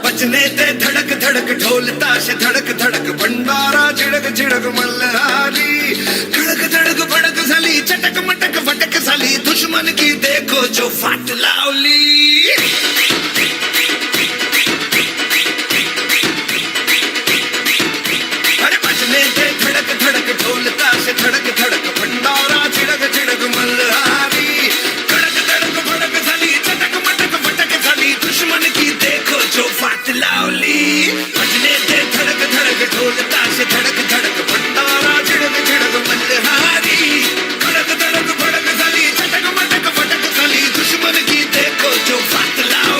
बजने ते धड़क धड़क ढोल ताश धड़क धड़क भंडारा झिडक झिडक मल्हारी खड़क धड़क भड़क झाली चटक मटक फटक झाली दुश्मन की देखो जो फाट लावली अरे बजने ते धड़क धड़क ढोल ताश धड़क धड़क भंडारा झिडक झिडक मल्हारी खड़क धड़क भड़क झाली चटक मटक फटक झाली दुश्मन की देखो जो फाट लावली बजने ते धड़क धड़क ढोल ताश धड़क धड़क भंडारा झिडक झिडक मल्हारी खड़क धड़क भड़क झाली चटक मटक फटक झाली दुश्मन की देखो जो फाट लावली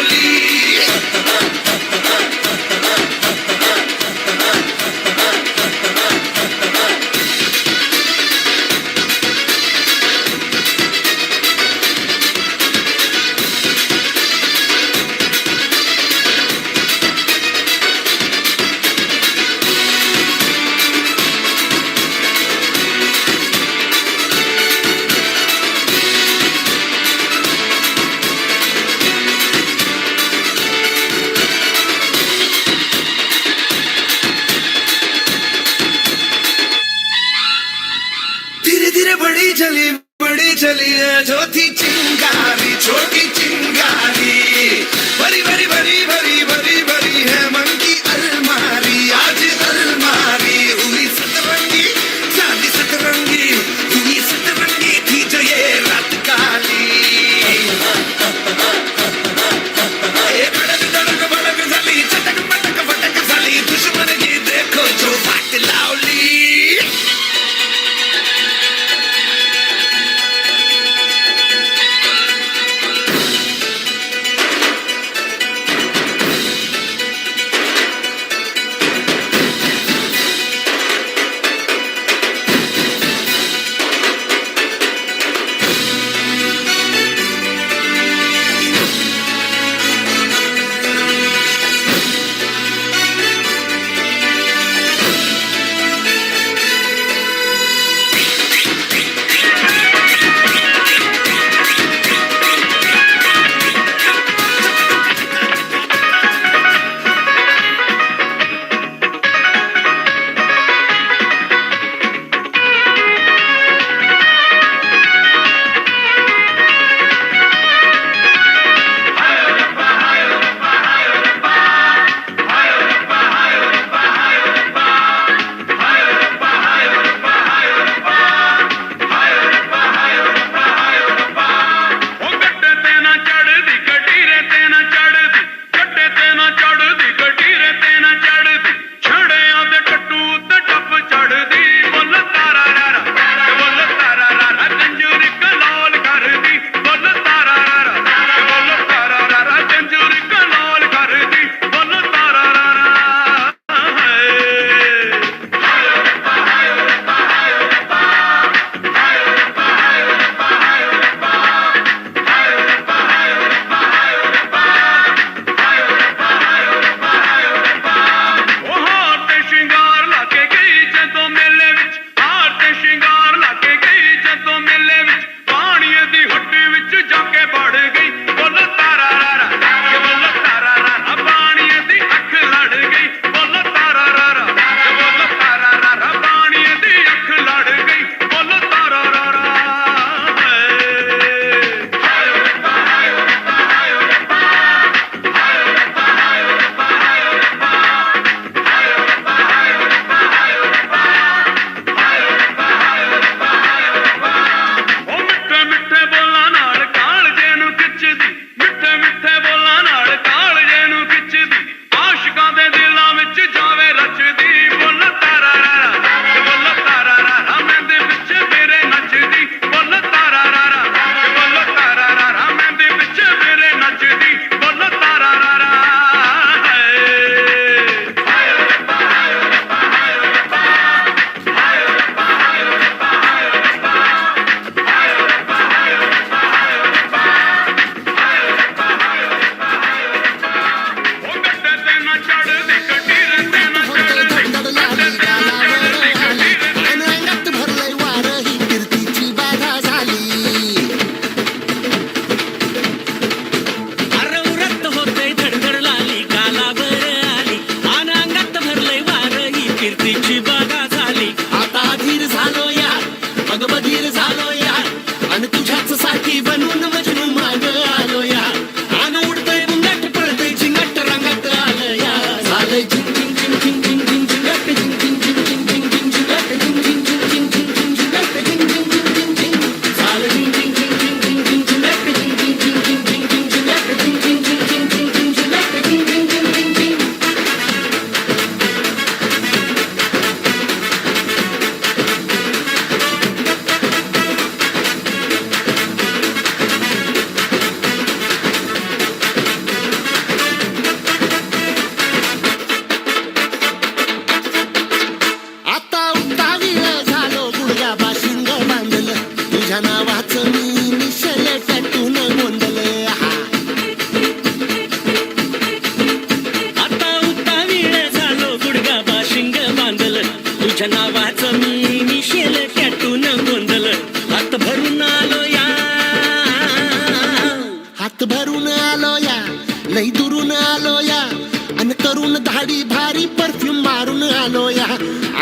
भारी भारी परफ्यूम मारून आलो या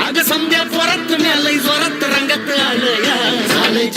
आग संध्या जोरात लय जोरात रंगात आलो या झाले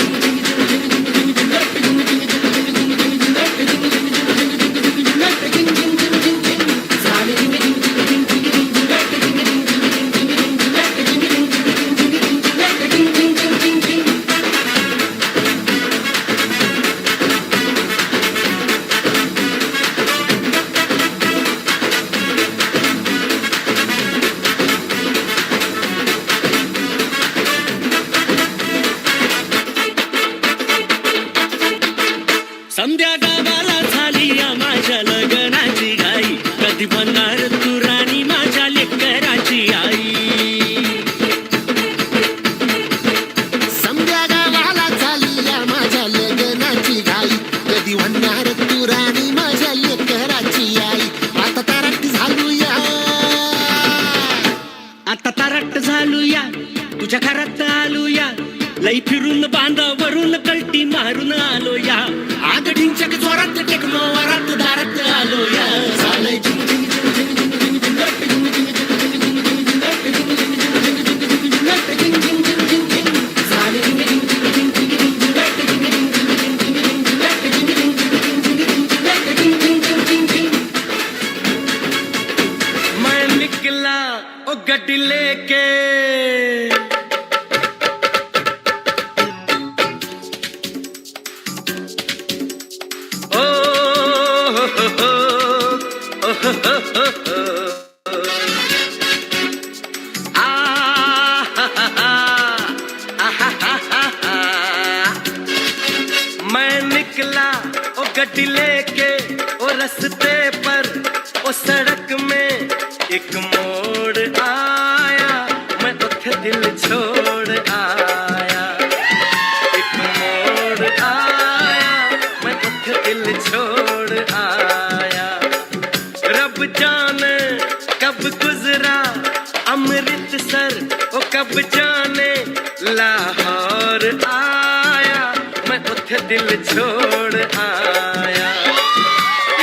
संध्या गावाला झाली या माझ्या लग्नाची घाई कधी बनणार तू राणी माझ्या लेकराची आई संध्या गावाला झाली या माझ्या लग्नाची घाई कधी बनणार तू राणी माझ्या लेकराची आई आता तारट झालूया आता तारट झालूया तुझ्या घरात आलूया लई फिरून बांधावरून कल्टी मारून आलो या आग ढिंचक जोरात टेकनो वरात दारात आलो या झालंय मैं निकला ओ गड्डी लेके मैं निकला ओ गड्डी लेके ओ रस्ते पर ओ सड़क में एक मोड़ आया मैं उठ दिल छोड़ आया एक मोड़ आया मैं उठ दिल छोड़ आया रब जाने कब गुजरा अमृतसर ओ कब जाने लाहौर आया मैं उठ दिल छोड़ आया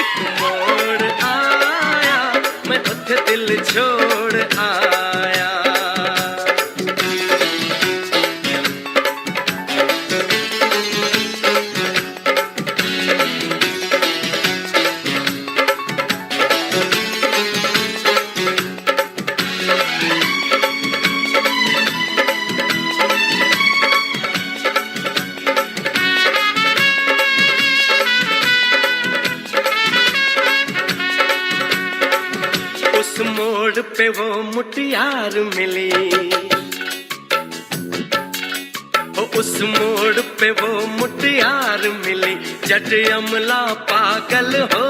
एक मोड़ आया मैं उठ दिल छोड़ आया उस मोड़ पे वो मुटियार मिली उस मोड़ पे वो मुटियार मिली जट अमला पागल हो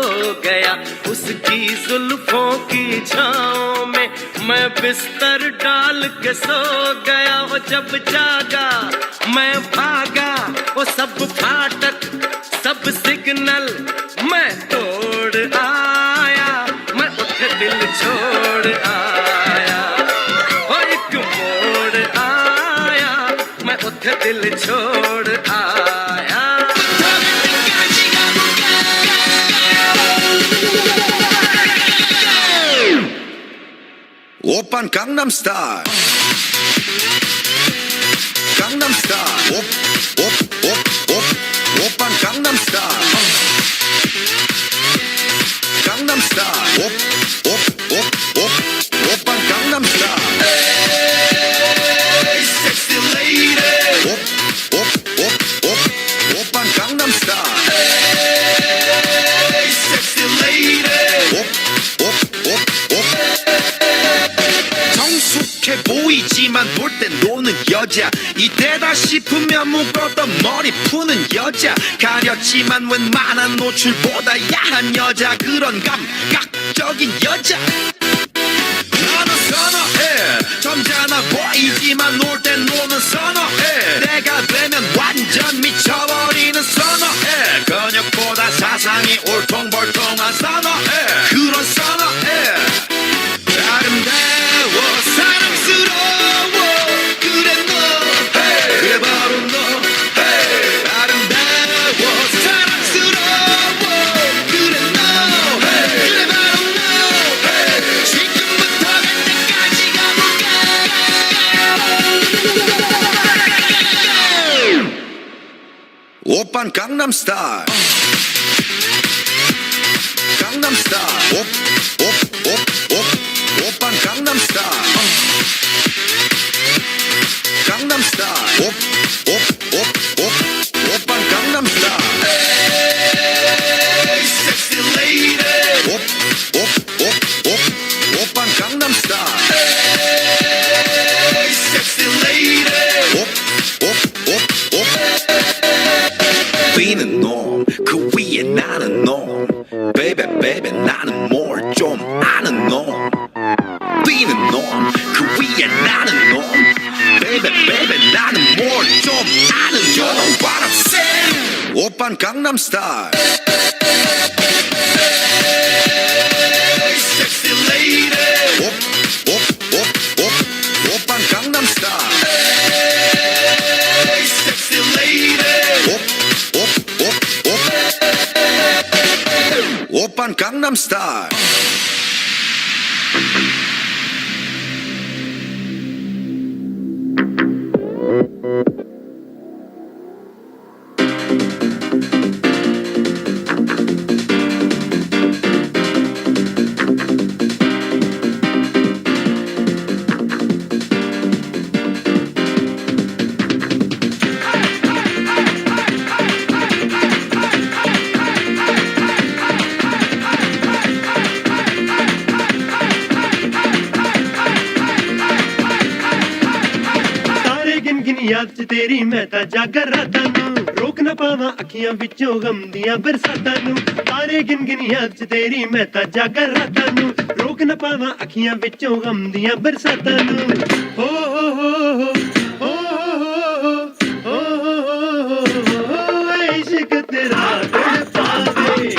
गया उसकी जुल्फों की छाँव में मैं बिस्तर डाल के सो गया वो जब जागा मैं भागा वो सब फाटक सब सिग्नल मैं तोड़ आया मैं उठ दिल छोड़ आया वो एक मोड़ आया मैं उठ दिल छोड़ आया 오빤 강남스타일 강남스타일 오빤 강남스타일 강남스타일 오빤 강남스타일 Hey sexy lady 오빤 강남스타일 Hey sexy lady 성숙해 보이지만 놀 땐 노는 여자 이때다 싶으면 묶었던 머리 푸는 여자 가렸지만 웬만한 노출보다 야한 여자 그런 감각적인 여자 나는 선호해 점잖아 보이지만 놀 땐 노는 선호해 내가 되면 완전 미쳐버리는 선호해 근육보다 사상이 올통벌통한 선호해 그런 선호해 아름다워 사랑스러워 그래 너 hey. 그래 바로 너 hey. 아름다워 사랑스러워 그래 너 hey. 그래 바로 너 hey. 지금 Gangnam Style. Gangnam Style. Op, op, op, op. Oppan Gangnam Style. Gangnam Style. Op, op, op, op. Oppan Gangnam Style. Hey, sexy lady. Op, op, op, op. Oppan Gangnam Style. Hey, sexy lady. Op, op, op, op. Being a norm, Korean not a norm. Baby, baby, not a more 좀 아는 norm. Being a norm, Korean not a norm. Baby, baby, not a more 좀 아는 You know what I'm saying? 오빤 Gangnam Style. Hey, sexy lady. Op, op, op, op. 오빤 Gangnam Style. Hey, sexy lady. Op, op, op, op. 오빤 Gangnam Style. याद च तेरी मैं ता जागर रातां नू रोक ना पावां अखियां विचों गम दियां बरसातां नू तारे गिन गिन याद च तेरी मैं ता जागर रातां नू रोक ना पावां अखियां विचों गम दियां बरसातां नू हो हो हो हो हो हो इश्क तेरा तड़पावे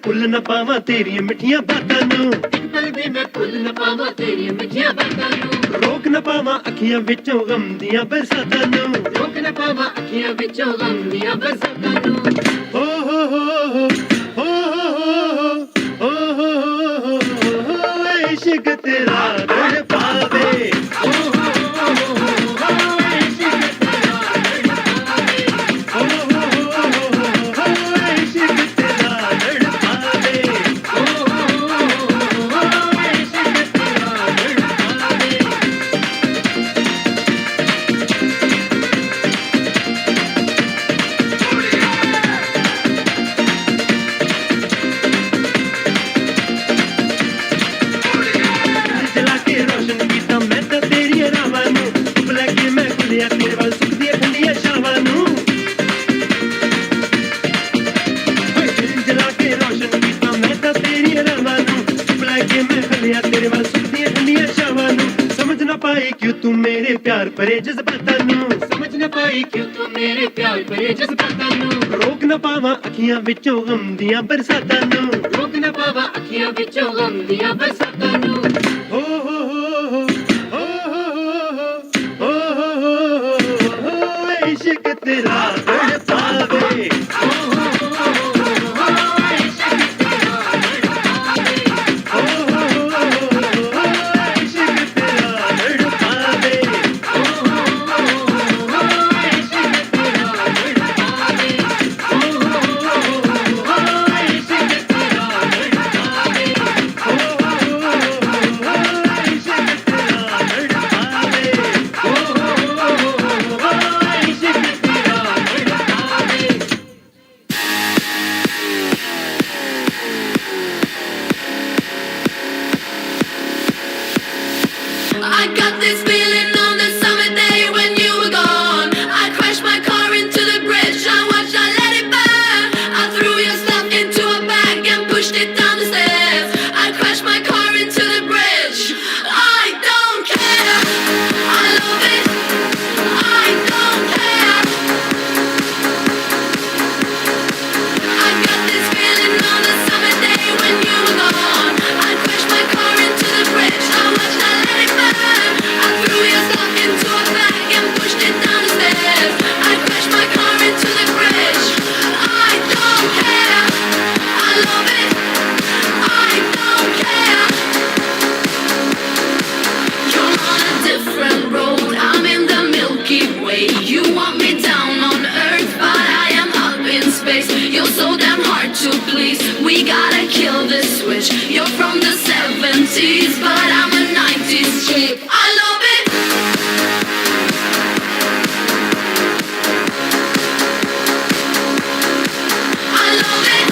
भुल न पावां तेरियां मिठियां बातां नू एक पल भी मैं भुल न पावां तेरियां मिठियां बातां नू रोक न पावां अखियां विचों गम दियां बरसातां नू रोक न पावां अखियां विचों गम दियां बरसातां नू हो हो हो हो हो हो इश्क तेरा तड़पावे हो हो क्यों तू मेरे प्यार भरे जज्बातां नू समझ न पाई क्यों तू मेरे प्यार भरे जज्बातां नू रोक न पावां अखियां विचों गम दियां बरसातां नू रोक न पावां अखियां विचों गम दियां बरसातां नू हो हो हो हो हो इश्क तेरा तड़पावे हो हो so damn hard to please. We gotta kill this switch. You're from the 70s, but I'm a 90s chick. I love it. I love it.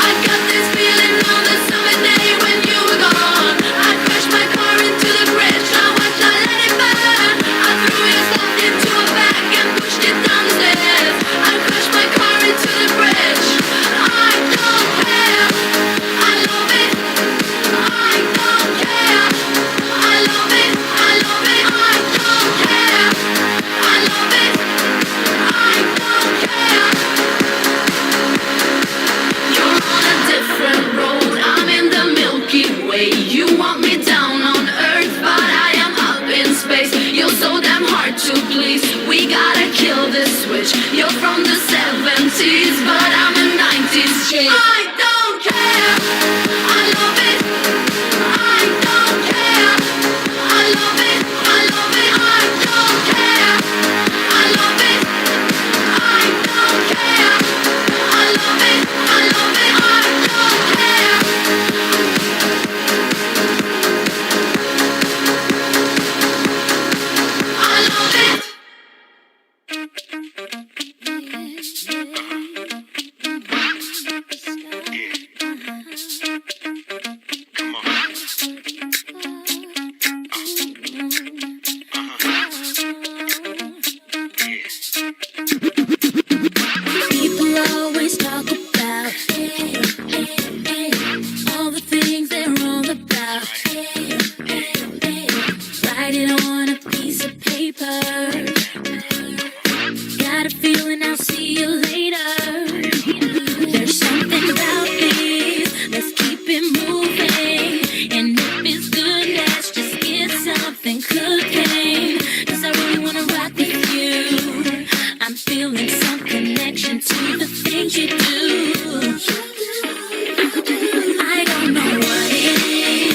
I got this feeling on the summer day when you were gone. I crashed my car into the bridge. I watched, I let it burn. I threw your stuff into a bag and pushed it down the stairs. I crashed my car into the bridge. I don't care. I love it. I don't care. I love it. I love it. I don't care. I love it. I don't care. You're on a different road. I'm in the Milky Way. You want me down on Earth, but I am up in space. You're so damn hard to please. We gotta kill this switch. You're from the 70s, but I'm a 90s chick. I don't care. I love it. I don't care. I love it. I love it. I don't care. I love it. I don't care. I love it. I love it. I don't care. I love it. People always talk about all the things they're wrong about. Write it on a piece of paper. Got a feeling I'll see you later. There's something about this. Let's keep it moving. And if it's good, let's just get something cooking. 'Cause I really wanna rock with you. I'm feeling some connection to the things you do. I don't know what it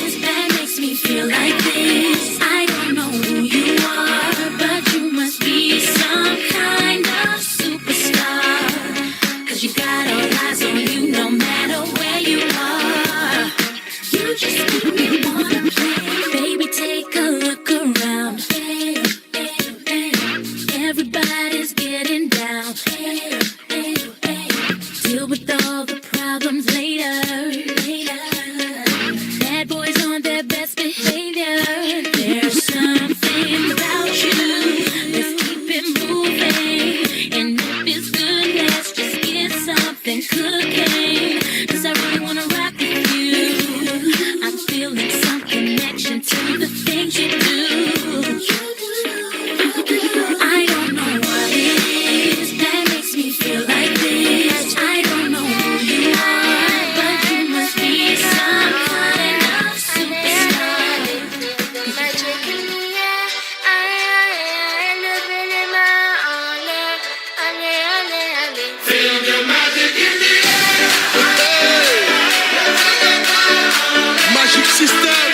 is that makes me feel like this. I don't know who you are, but you must be some kind of superstar. 'Cause you got all eyes on you no matter where you are. You just make me wanna play. Baby, take a look around. Everybody's getting down. Deal with all the problems later. Bad boys on their best behavior. There's something about you. Let's keep it moving. And if it's good, let's just get something cooking. 'Cause I really wanna rock with you. I'm feeling some connection to the things you do. I don't know what it is that makes me feel like this. I don't know who you are, but you must be some kind of superstar. Magic in the air, Feel the magic in the air. Magic System,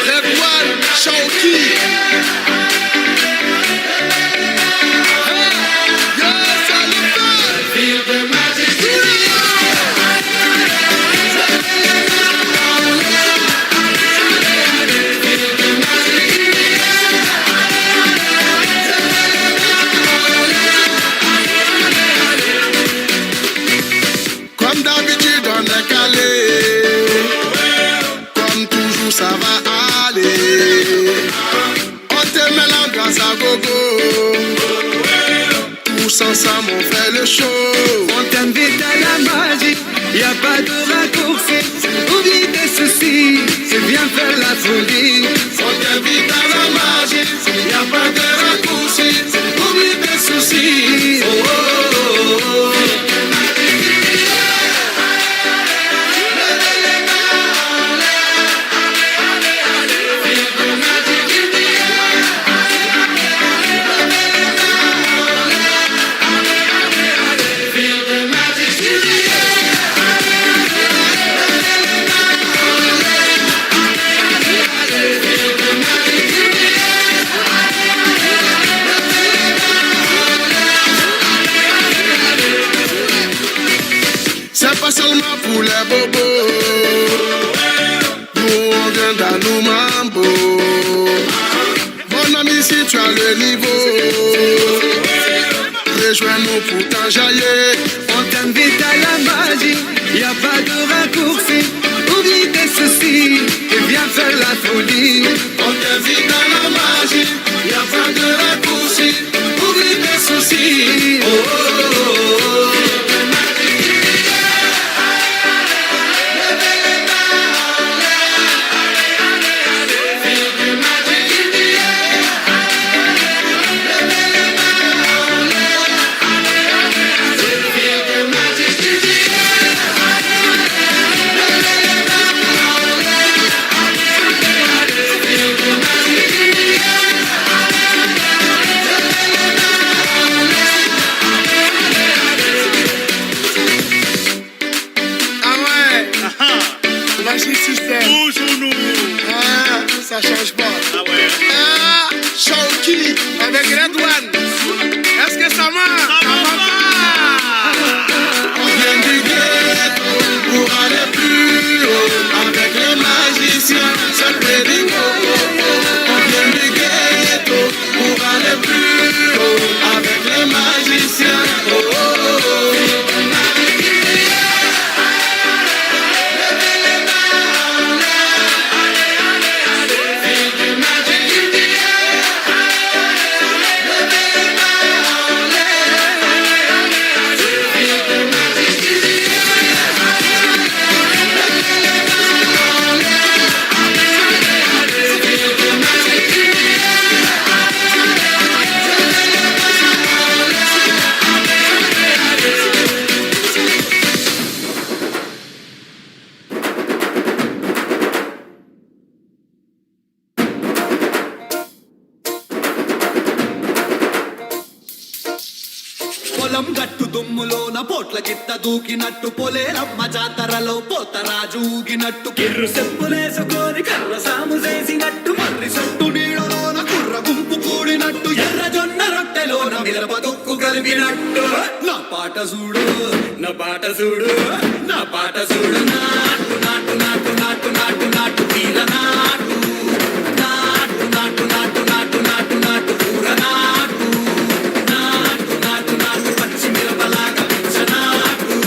Red One, Shaoki. Yes, I love that. Feel the magic in the Comme d'habitude, on est calé. Comme toujours, ça va aller. On te met l'ambiance à gogo. Tous ensemble, on fait le show. On t'invite à la magie, y a pas de raccourci. Oublie tes soucis, c'est bien faire la folie. On t'invite à la magie. Y a pas de raccourci. Oublie tes soucis. Oh, oh, oh, oh. Feel the magic in the air. bobo. Nous on vient dans nos mambo. Mon ami, si tu as le niveau, rejoins-nous pour t'enjailler. On t'invite à la magie, y a pas de raccourci. Oublie tes soucis et viens faire la folie. On t'invite à la magie, y a pas de raccourci. Oublie tes soucis. Oh, oh, oh, oh. Ça change pas. Ah ouais. Ah, Shawky avec Red One. Est-ce que ça marche? Ça va pas. On vient du ghetto pour aller plus haut. Avec les magiciens, c'est le péringo. On vient du ghetto pour aller plus haut. Avec les magiciens. Oh, oh, oh. పొలం గట్టు దుమ్ములోన పోట్ల గిత్త దూకినట్టు పొలేరమ్మ జాతరలో పోతరాజు ఊగినట్టు కిర్రు చెప్పులేసుకొని కర్ర సాము చేసినట్టు మర్రి సొట్టు నీడలోన కుర్ర గుంపు కూడినట్టు ఎర్ర జొన్న రొట్టెలోన మిరప దొక్కు కలిపినట్టు నా పాట చూడు నా పాట చూడు నా పాట చూడు నాటు నాటు నాటు నాటు నాటు నాటు తీర నాటు నాటు నాటు నాటు నాటు నాటు నాటు కూర నాటు నాటు నాటు నాటు పచ్చి మిరపలాగా పిచ్చనాటు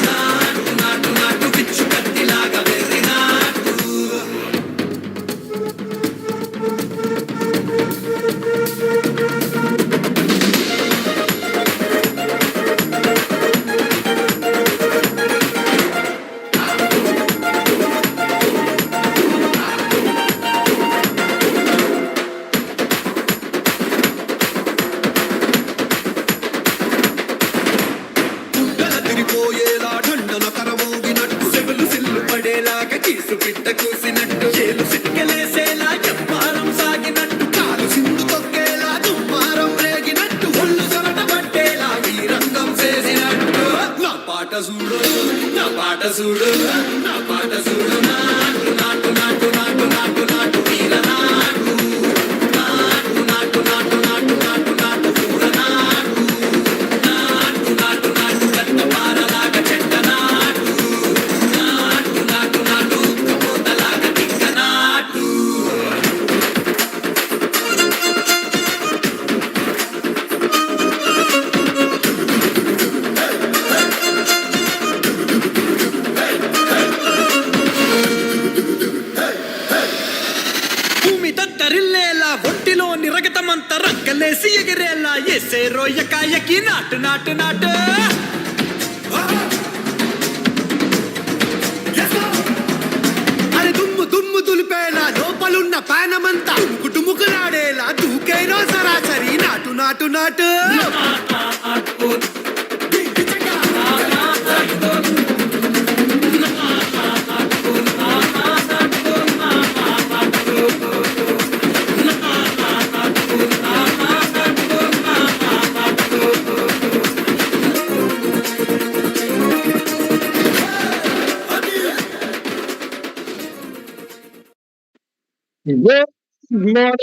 నాటు నాటు నాటు పిచ్చు కత్తిలాగా వెర్రి నాటు గుడ్డల తిరిపోయేలా ఢండన కరమోగినట్టు సెవులు సిల్లు పడేలాగా కీసు పిట్ట కూసినట్టు చేలు సిక్కలేసేలా ఎప్పారం సాగినట్టు కాలు సింధు తొక్కేలా దుమ్మారం రేగినట్టు ఒళ్ళు సొరట పట్టేలా వీరంగం చేసినట్టు నా పాట చూడు నా పాట చూడు నా పాట చూడు నాటు నాటు నాటు నాటు నాటు నాటు వీర నాటు నాటు నాటు నాటు నాటు నాటు నాటు కూర నాటు నాటు నాటు నాటు కట్ట పారలాగా చెట్ట నాటు నాటు నాటు నాటు కపోతలాగా తిక్క నాటు భూమి దద్దరిల్లేలా ఒంటిలోని రగతమంతా రంకలేసి ఎగిరేలా ఎసే రోయకాయకి నాటు నాటు నాటు అరే దుమ్ము దుమ్ము దులిపేలా లోపలున్న పానమంతా టుముకులాడేలా దూకేనో సరాసరి నాటు నాటు నాటు Good morning.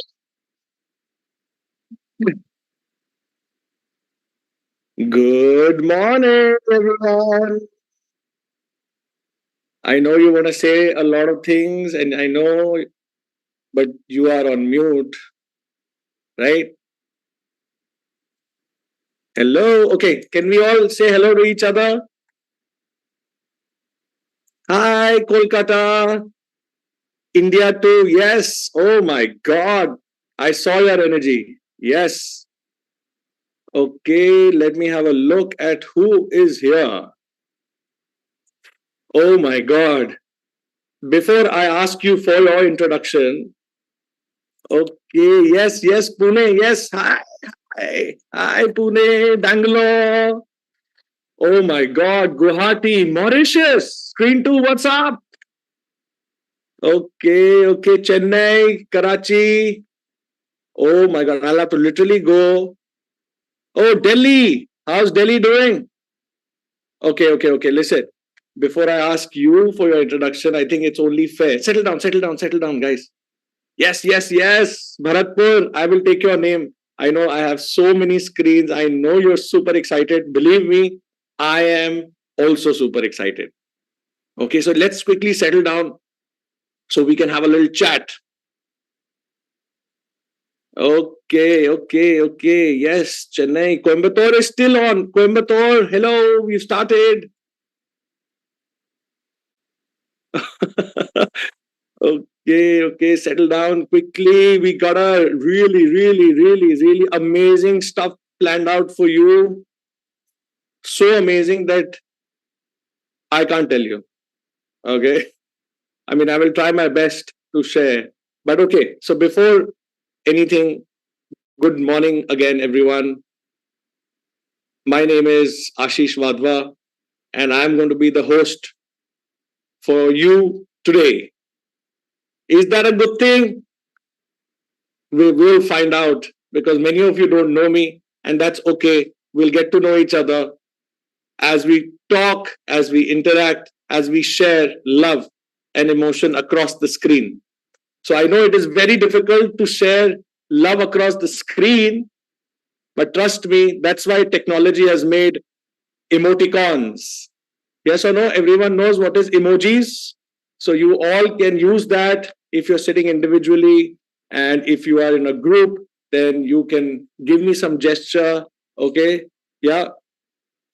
Good morning, everyone. I know you want to say a lot of things, and I know, but you are on mute, right? Hello. Okay, can we all say hello to each other? Hi, Kolkata, India too. Yes. Oh my God. I saw your energy. Yes. Okay, let me have a look at who is here. Oh my God. Before I ask you for your introduction, okay, yes, Pune, yes, hi, Pune, Bangalore. Oh my God, Guwahati, Mauritius, screen 2, what's up? Okay, Chennai, Karachi. Oh my God, I'll have to literally go. Oh, Delhi, how's Delhi doing? Okay, listen. Before I ask you for your introduction, I think it's only fair. Settle down, guys. Yes, Bharatpur, I will take your name. I know I have so many screens. I know you're super excited. Believe me, I am also super excited. Okay, so let's quickly settle down so we can have a little chat. Okay. Yes, Chennai. Coimbatore is still on. Coimbatore, hello, we've started. Okay, settle down quickly. We got a really amazing stuff planned out for you. So amazing that I can't tell you. Okay. I mean, I will try my best to share. But okay, so before anything, good morning again, everyone. My name is Ashish Wadhwa, and I'm going to be the host for you today. Is that a good thing? We will find out because many of you don't know me, and that's okay. We'll get to know each other as we talk, as we interact, as we share love and emotion across the screen. So I know it is very difficult to share love across the screen, but trust me, that's why technology has made emoticons. Yes or no? Everyone knows what is emojis. So you all can use that if you're sitting individually, and if you are in a group, then you can give me some gesture. Okay. Yeah.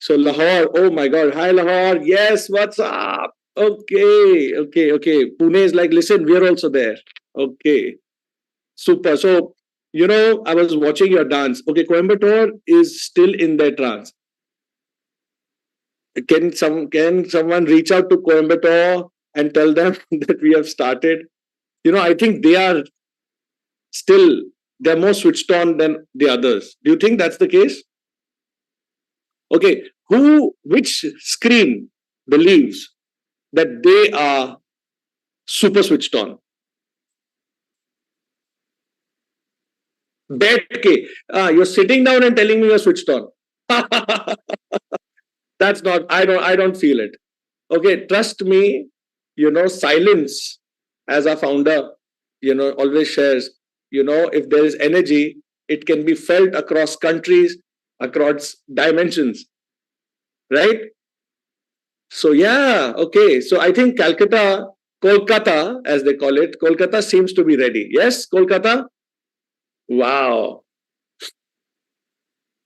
So Lahore, oh my God. Hi, Lahore. Yes, what's up? Okay. Pune is like, listen, we're also there. Okay. Super. So, I was watching your dance. Okay, Coimbatore is still in their trance. Can someone reach out to Coimbatore and tell them that we have started? I think still they're more switched on than the others. Do you think that's the case? Okay, which screen believes that they are super switched on? You're sitting down and telling me you're switched on. That's not. I don't feel it. Okay, trust me. Silence, as our founder, always shares. If there is energy, it can be felt across countries, across dimensions, right? So yeah, okay. So I think Kolkata, as they call it, Kolkata seems to be ready. Yes, Kolkata. Wow.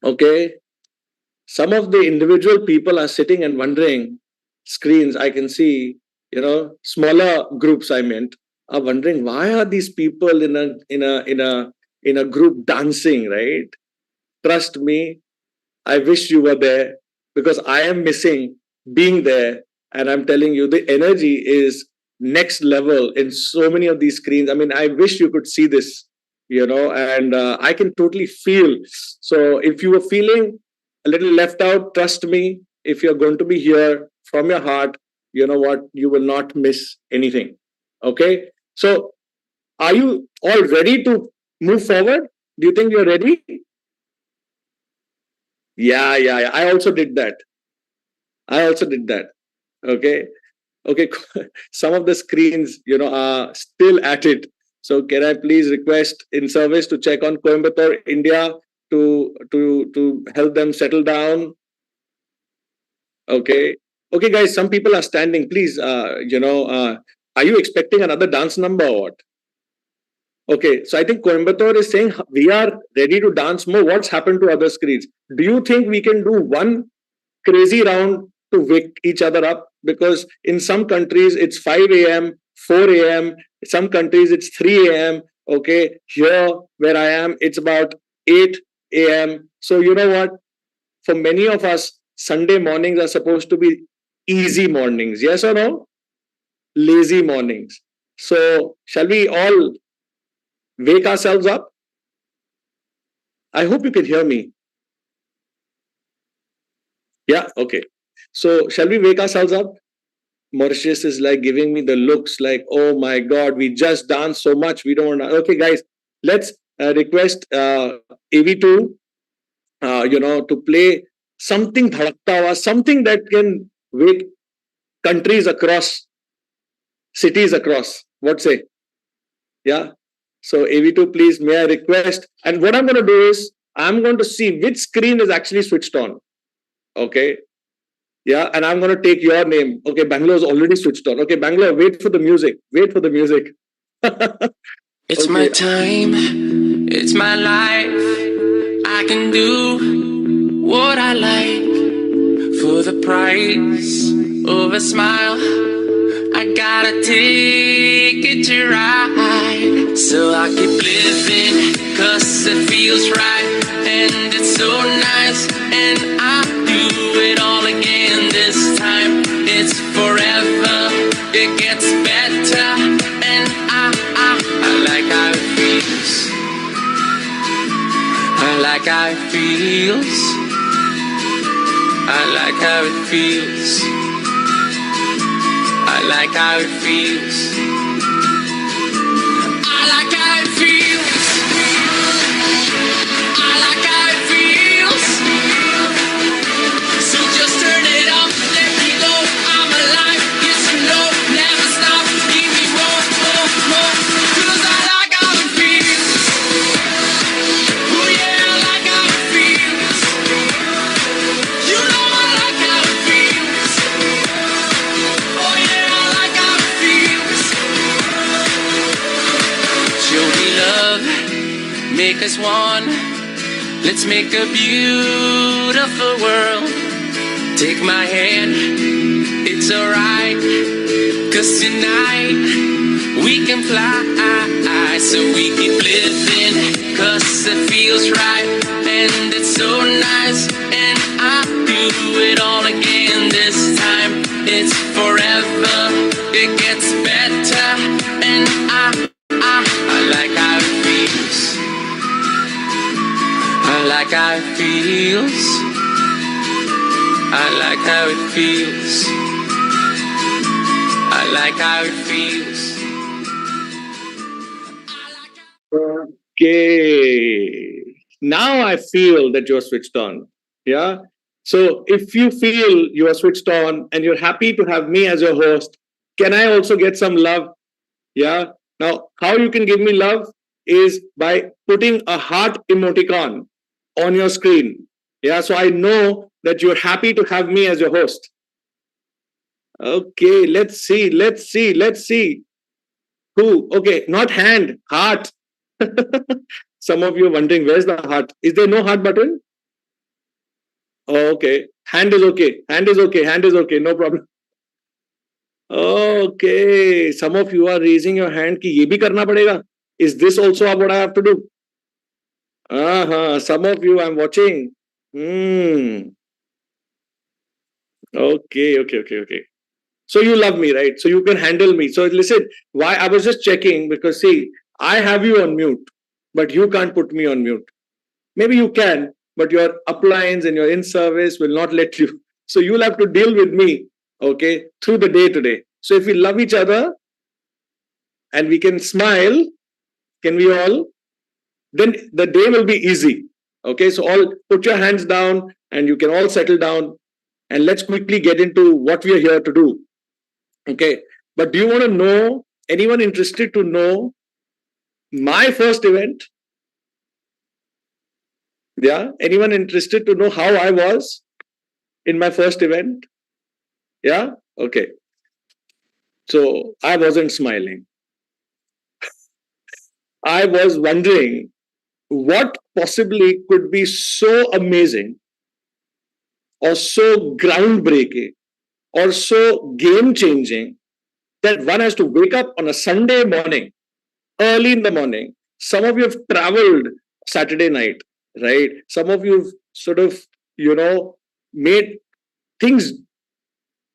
Okay. Some of the individual people are sitting and wondering, screens I can see, smaller groups I meant, are wondering why are these people in a group dancing, right? Trust me, I wish you were there because I am missing being there. And I'm telling you, the energy is next level in so many of these screens. I mean, I wish you could see this, and I can totally feel. So if you were feeling a little left out, trust me, if you're going to be here from your heart, you know what? You will not miss anything. Okay. So are you all ready to move forward? Do you think you're ready? Yeah. I also did that. Okay. Okay. Some of the screens, are still at it. So can I please request in service to check on Coimbatore, India, to help them settle down? Okay. Okay, guys, some people are standing. Please, are you expecting another dance number or what? Okay, so I think Coimbatore is saying we are ready to dance more. What's happened to other screens? Do you think we can do one crazy round to wake each other up? Because in some countries it's 5 a.m., 4 a.m., some countries it's 3 a.m. Okay, here where I am, it's about 8 a.m. So, you know what? For many of us, Sunday mornings are supposed to be easy mornings. Yes or no? Lazy mornings. So, shall we all wake ourselves up? I hope you can hear me. Yeah, okay. So, shall we wake ourselves up? Mauritius is like giving me the looks like, oh my God, we just danced so much. We don't want to. Okay, guys, let's request AV2, to play something dhadakta hua, something that can wake countries across, cities across. What say? Yeah. So AV2, please, may I request? And what I'm going to do is I'm going to see which screen is actually switched on. Okay. Yeah. And I'm going to take your name. Okay. Bangalore's already switched on. Okay. Bangalore, wait for the music. Wait for the music. It's my time. It's my life. I can do what I like for the price of a smile. I gotta take it to ride. So I keep living, cause it feels right. And it's so nice. And I do it all again this time. It's forever, it gets better. And I like how it feels. I like how it feels. I like how it feels. I like how it feels. I like how it feels. I like how it feels. So just turn it up, let me go. I'm alive, yes or no, never stop. Give me more, more, more. 'Cause I like how it feels. Oh yeah, I like how it feels. You know I like how it feels. Oh yeah, I like how it feels. Show me love, make us one. Let's make a beautiful world. Take my hand, it's alright. 'Cause tonight we can fly. So we keep living, 'cause it feels right. And it's so nice. And I do it all again this time. It's forever, it gets better. And I like how it feels. I like how it feels. I like how it feels. I like how it feels. Okay. Now I feel that you're switched on. Yeah. So if you feel you are switched on and you're happy to have me as your host, can I also get some love? Yeah. Now, how you can give me love is by putting a heart emoticon on your screen. Yeah. So I know that you're happy to have me as your host. Okay. Let's see. Let's see. Let's see. Who? Okay. Not hand, heart. Some of you are wondering, where's the heart? Is there no heart button? Oh, okay. Hand is okay. Hand is okay. Hand is okay. No problem. Okay. Some of you are raising your hand कि ये भी करना पड़ेगा. Is this also what I have to do? Some of you I'm watching. Okay. So you love me, right? So you can handle me. So listen, why I was just checking because see, I have you on mute, but you can't put me on mute. Maybe you can, but your uplines and your in-service will not let you. So you'll have to deal with me, okay, through the day today. So if we love each other and we can smile, can we all? Then the day will be easy. Okay, so all put your hands down and you can all settle down and let's quickly get into what we are here to do. Okay, but do you want to know, anyone interested to know my first event? Yeah, anyone interested to know how I was in my first event? Yeah? Okay. So I wasn't smiling. I was wondering what possibly could be so amazing or so groundbreaking or so game changing that one has to wake up on a Sunday morning, early in the morning. Some of you have traveled Saturday night, right? Some of you have sort of, made things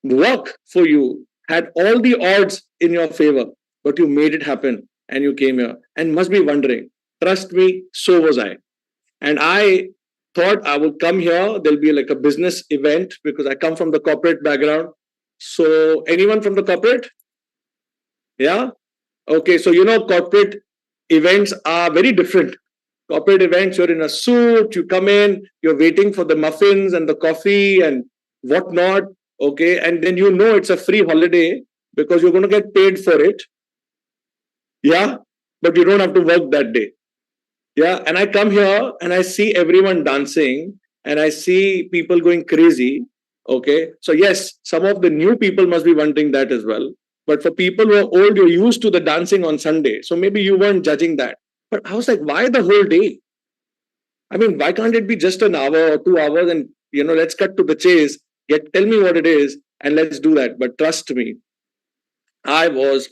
work for you, had all the odds in your favor, but you made it happen and you came here and must be wondering. Trust me, so was I. And I thought I would come here. There'll be like a business event because I come from the corporate background. So, anyone from the corporate? Yeah. Okay. So, corporate events are very different. Corporate events, you're in a suit, you come in, you're waiting for the muffins and the coffee and whatnot. Okay. And then it's a free holiday because you're going to get paid for it. Yeah. But you don't have to work that day. Yeah. And I come here and I see everyone dancing and I see people going crazy. Okay. So, yes, some of the new people must be wanting that as well. But for people who are old, you're used to the dancing on Sunday. So maybe you weren't judging that. But I was like, why the whole day? I mean, why can't it be just an hour or 2 hours and, let's cut to the chase, tell me what it is and let's do that. But trust me, I was,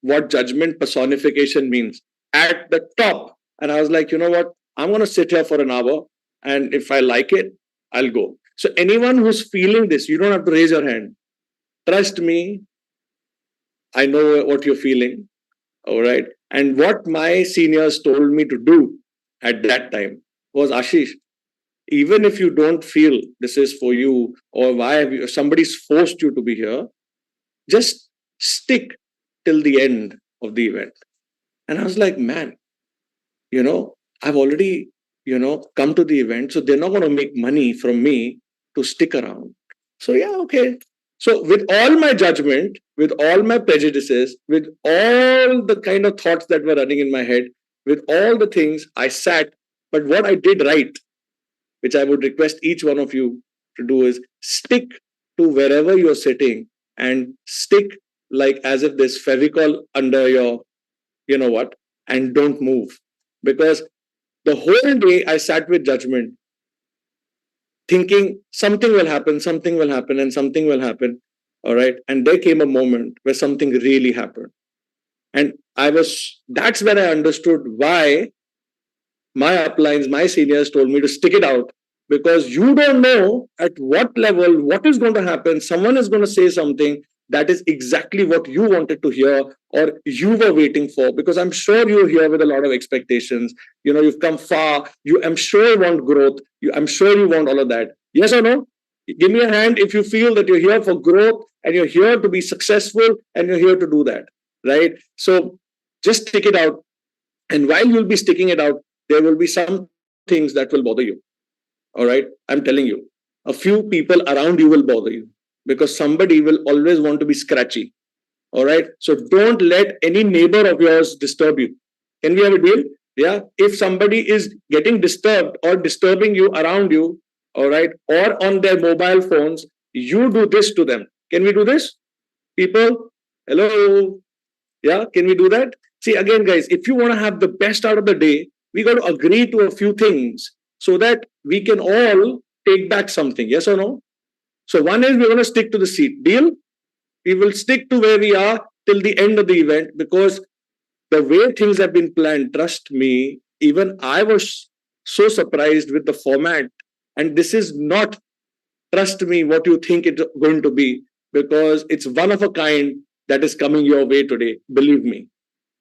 what judgment personification means at the top. And I was like, you know what? I'm going to sit here for an hour. And if I like it, I'll go. So anyone who's feeling this, you don't have to raise your hand. Trust me, I know what you're feeling. All right. And what my seniors told me to do at that time was, Ashish, even if you don't feel this is for you or why have you, somebody's forced you to be here, just stick till the end of the event. And I was like, man, I've already, come to the event. So they're not going to make money from me to stick around. So, yeah, okay. So, with all my judgment, with all my prejudices, with all the kind of thoughts that were running in my head, with all the things, I sat. But what I did right, which I would request each one of you to do, is stick to wherever you're sitting and stick like as if there's Fevicol under your, and don't move. Because the whole day I sat with judgment, thinking something will happen, and something will happen. All right. And there came a moment where something really happened. And that's when I understood why my uplines, my seniors told me to stick it out, because you don't know at what level, what is going to happen. Someone is going to say something that is exactly what you wanted to hear or you were waiting for, because I'm sure you're here with a lot of expectations. You've come far. I'm sure you want growth. I'm sure you want all of that. Yes or no? Give me a hand if you feel that you're here for growth and you're here to be successful and you're here to do that, right? So just stick it out. And while you'll be sticking it out, there will be some things that will bother you. All right. I'm telling you, a few people around you will bother you because somebody will always want to be scratchy. All right. So don't let any neighbor of yours disturb you. Can we have a deal? Yeah. If somebody is getting disturbed or disturbing you around you, all right, or on their mobile phones, you do this to them. Can we do this? People, hello. Yeah. Can we do that? See, again, guys, if you want to have the best out of the day, we got to agree to a few things so that we can all take back something. Yes or no? So one is we're going to stick to the seat. Deal? We will stick to where we are till the end of the event, because the way things have been planned, trust me, even I was so surprised with the format. And this is not, trust me, what you think it's going to be, because it's one of a kind that is coming your way today. Believe me.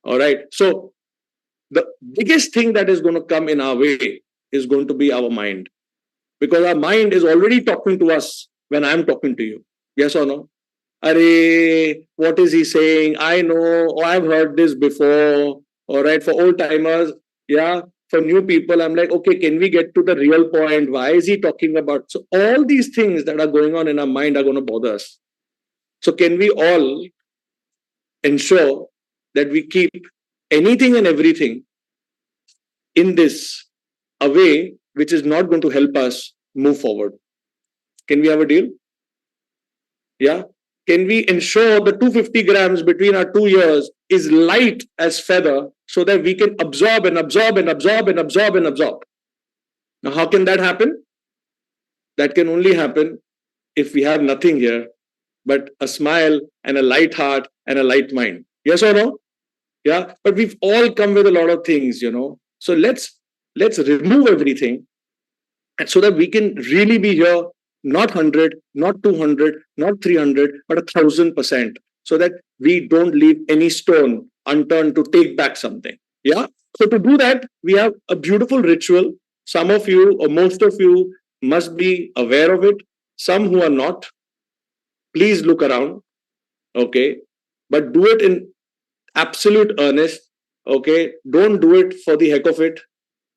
All right. So the biggest thing that is going to come in our way is going to be our mind, because our mind is already talking to us when I'm talking to you. Yes or no? Arey, what is he saying? I know, oh, I've heard this before. All right. For old timers, yeah. For new people, I'm like, okay, can we get to the real point? Why is he talking about? So all these things that are going on in our mind are going to bother us. So can we all ensure that we keep anything and everything in this a way which is not going to help us move forward? Can we have a deal? Yeah. Can we ensure the 250 grams between our 2 ears is light as feather so that we can absorb and absorb and absorb and absorb and absorb? Now, how can that happen? That can only happen if we have nothing here but a smile and a light heart and a light mind. Yes or no? Yeah. But we've all come with a lot of things, So let's remove everything, and so that we can really be here, not 100, not 200, not 300, but 1,000%, so that we don't leave any stone unturned to take back something. Yeah. So to do that, we have a beautiful ritual. Some of you or most of you must be aware of it. Some who are not, please look around. Okay. But do it in absolute earnest. Okay. Don't do it for the heck of it.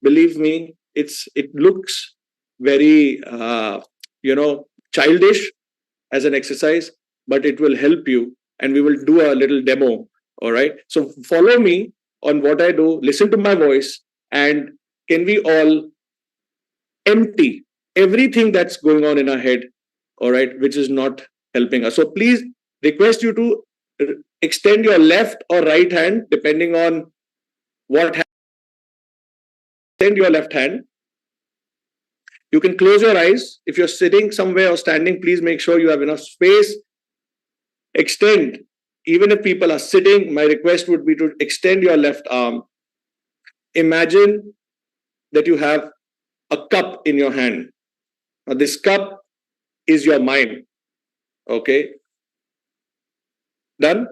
Believe me, it looks very childish as an exercise, but it will help you, and we will do a little demo. All right, so follow me on what I do, listen to my voice, and can we all empty everything that's going on in our head, all right, which is not helping us. So please, request you to extend your left or right hand depending on what hand. Extend your left hand. You can close your eyes. If you're sitting somewhere or standing, please make sure you have enough space. Extend. Even if people are sitting, my request would be to extend your left arm. Imagine that you have a cup in your hand. Now, this cup is your mind. Okay? Done?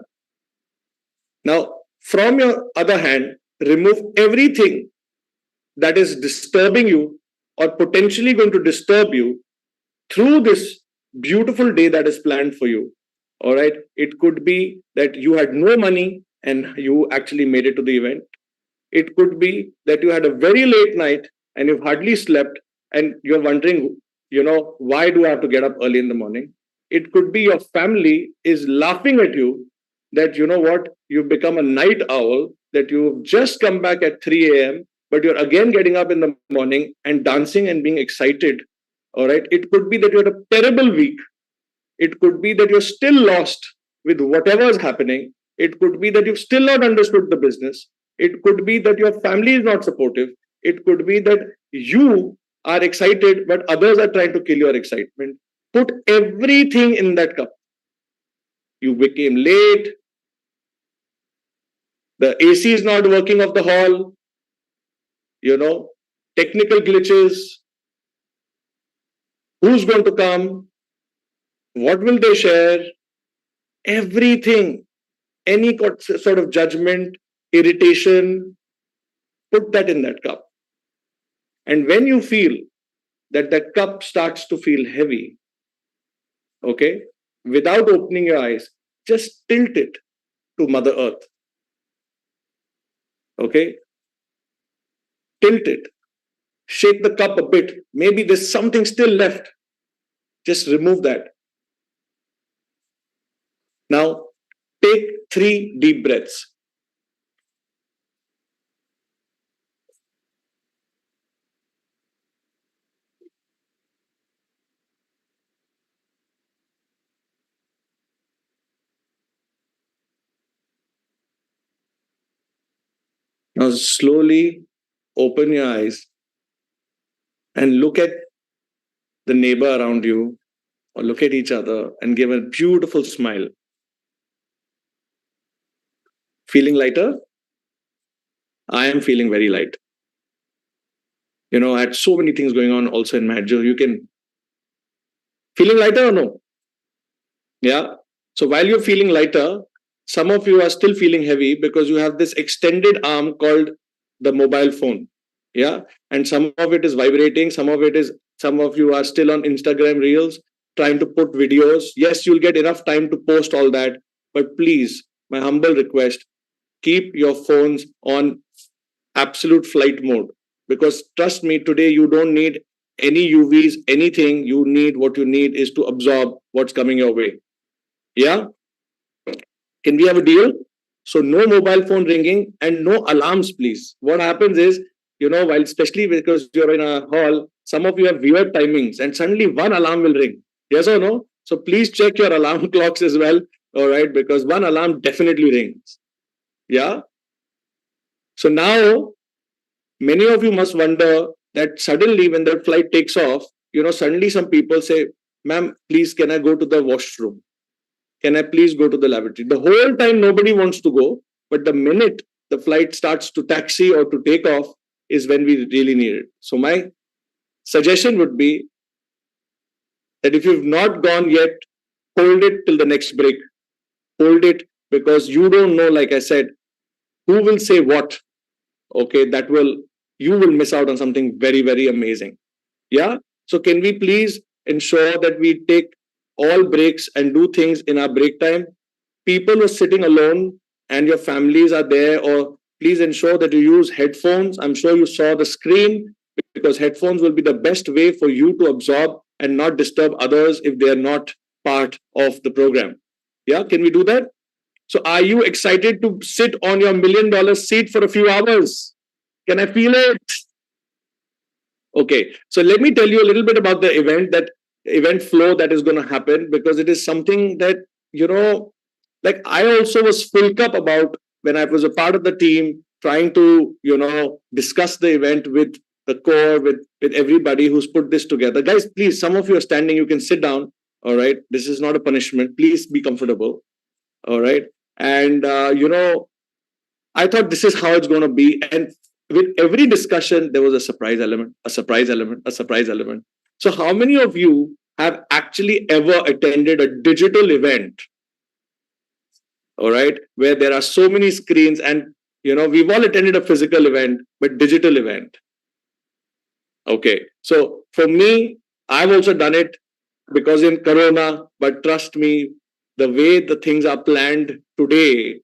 Now, from your other hand, remove everything that is disturbing you or potentially going to disturb you through this beautiful day that is planned for you. All right. It could be that you had no money and you actually made it to the event. It could be that you had a very late night and you've hardly slept and you're wondering, why do I have to get up early in the morning? It could be your family is laughing at you that, you've become a night owl, that you've just come back at 3 a.m., but you're again getting up in the morning and dancing and being excited. All right. It could be that you had a terrible week. It could be that you're still lost with whatever is happening. It could be that you've still not understood the business. It could be that your family is not supportive. It could be that you are excited, but others are trying to kill your excitement. Put everything in that cup. You became late. The AC is not working of the hall. Technical glitches. Who's going to come? What will they share? Everything, any sort of judgment, irritation, put that in that cup. And when you feel that that cup starts to feel heavy, okay, without opening your eyes, just tilt it to Mother Earth. Okay? Tilt it. Shake the cup a bit. Maybe there's something still left. Just remove that. Now, take 3 deep breaths. Now, slowly open your eyes and look at the neighbor around you or look at each other and give a beautiful smile. Feeling lighter? I am feeling very light. I had so many things going on also in Madjo. You can feeling lighter or no? Yeah. So while you're feeling lighter, some of you are still feeling heavy because you have this extended arm called the mobile phone. Yeah. And some of it is vibrating. Some of you are still on Instagram Reels trying to put videos. Yes, you'll get enough time to post all that. But please, my humble request, keep your phones on absolute flight mode. Because trust me, today you don't need any UVs, anything. What you need is to absorb what's coming your way. Yeah? Can we have a deal? So no mobile phone ringing and no alarms, please. What happens is, while especially because you're in a hall, some of you have weird timings and suddenly one alarm will ring. Yes or no? So please check your alarm clocks as well. All right, because one alarm definitely rings. Yeah. So now many of you must wonder that suddenly when that flight takes off, suddenly some people say, ma'am, please, can I go to the washroom? Can I please go to the lavatory? The whole time nobody wants to go, but the minute the flight starts to taxi or to take off is when we really need it. So my suggestion would be that if you've not gone yet, hold it till the next break. Hold it, because you don't know, like I said, who will say what. Okay, you will miss out on something very, very amazing. Yeah. So can we please ensure that we take all breaks and do things in our break time? People who are sitting alone and your families are there, or please ensure that you use headphones. I'm sure you saw the screen, because headphones will be the best way for you to absorb and not disturb others if they are not part of the program. Yeah, can we do that? So are you excited to sit on your $1 million seat for a few hours? Can I feel it? Okay, so let me tell you a little bit about the event flow that is going to happen, because it is something that, like I also was full cup about when I was a part of the team trying to, discuss the event with the core, with everybody who's put this together. Guys, please, some of you are standing, you can sit down. All right, this is not a punishment. Please be comfortable. All right. And, I thought this is how it's going to be. And with every discussion, there was a surprise element, a surprise element, a surprise element. So how many of you have actually ever attended a digital event? All right, where there are so many screens, and, we've all attended a physical event, but digital event. Okay. So for me, I've also done it because in Corona, but trust me, the way the things are planned today,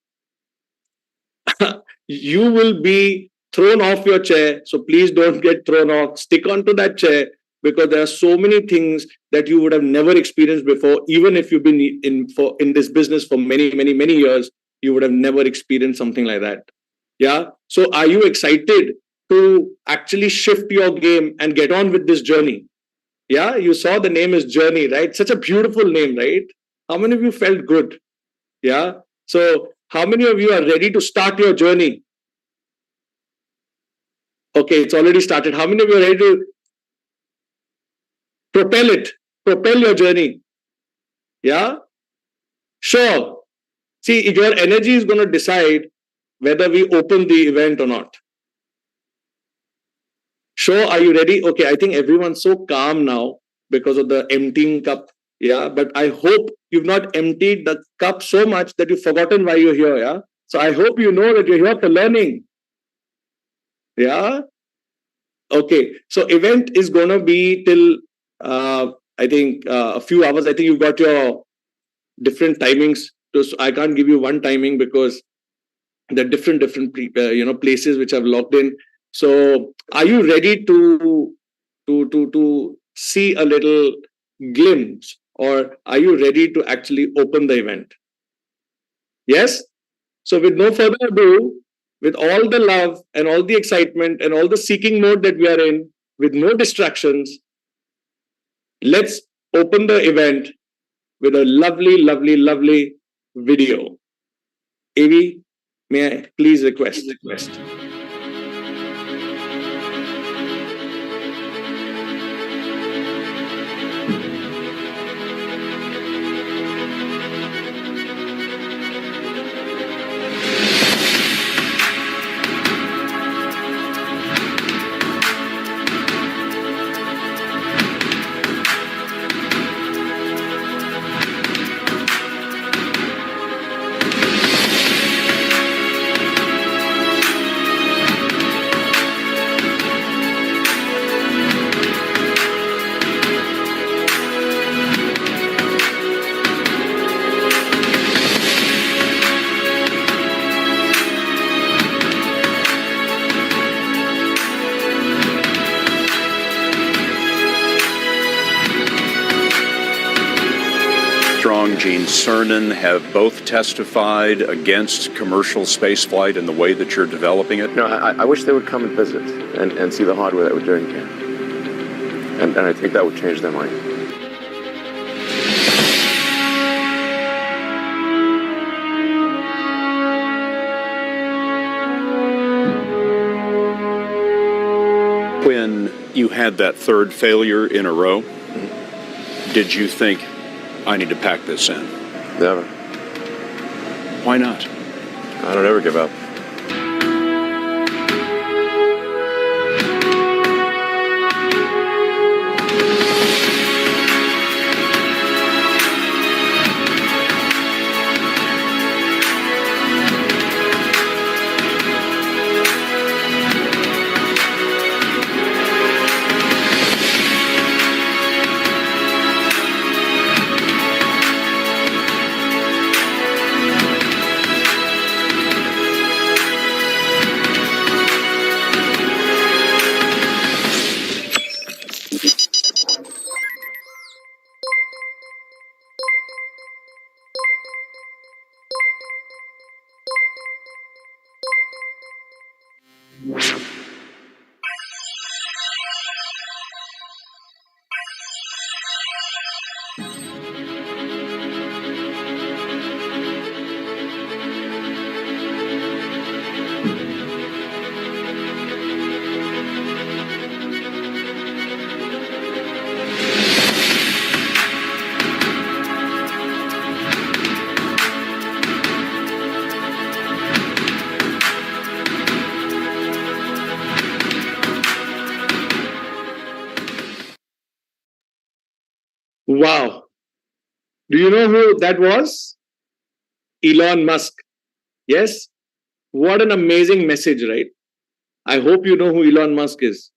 you will be thrown off your chair. So please don't get thrown off. Stick onto that chair, because there are so many things that you would have never experienced before. Even if you've been in this business for many, many, many years, you would have never experienced something like that. Yeah. So are you excited to actually shift your game and get on with this journey? Yeah. You saw the name is Journey, right? Such a beautiful name, right? How many of you felt good? Yeah. So how many of you are ready to start your journey? Okay, it's already started. How many of you are ready to propel your journey? Yeah? Sure. See, your energy is going to decide whether we open the event or not. Sure, are you ready? Okay, I think everyone's so calm now because of the emptying cup. Yeah, but I hope you've not emptied the cup so much that you've forgotten why you're here. Yeah. So I hope you know that you're here for learning. Yeah. Okay. So event is going to be till, I think, a few hours. I think you've got your different timings. So I can't give you one timing because there are different places which I've logged in. So are you ready to see a little glimpse, or are you ready to actually open the event? Yes. So with no further ado, with all the love and all the excitement and all the seeking mode that we are in, with no distractions, let's open the event with a lovely, lovely, lovely video. Avi, may I please request? Gene Cernan have both testified against commercial spaceflight and the way that you're developing it? No, I wish they would come and visit and see the hardware that we're doing here. And I think that would change their mind. When you had that third failure in a row, did you think, I need to pack this in? Never. Why not? I don't ever give up. Wow. Do you know who that was? Elon Musk. Yes? What an amazing message, right? I hope you know who Elon Musk is.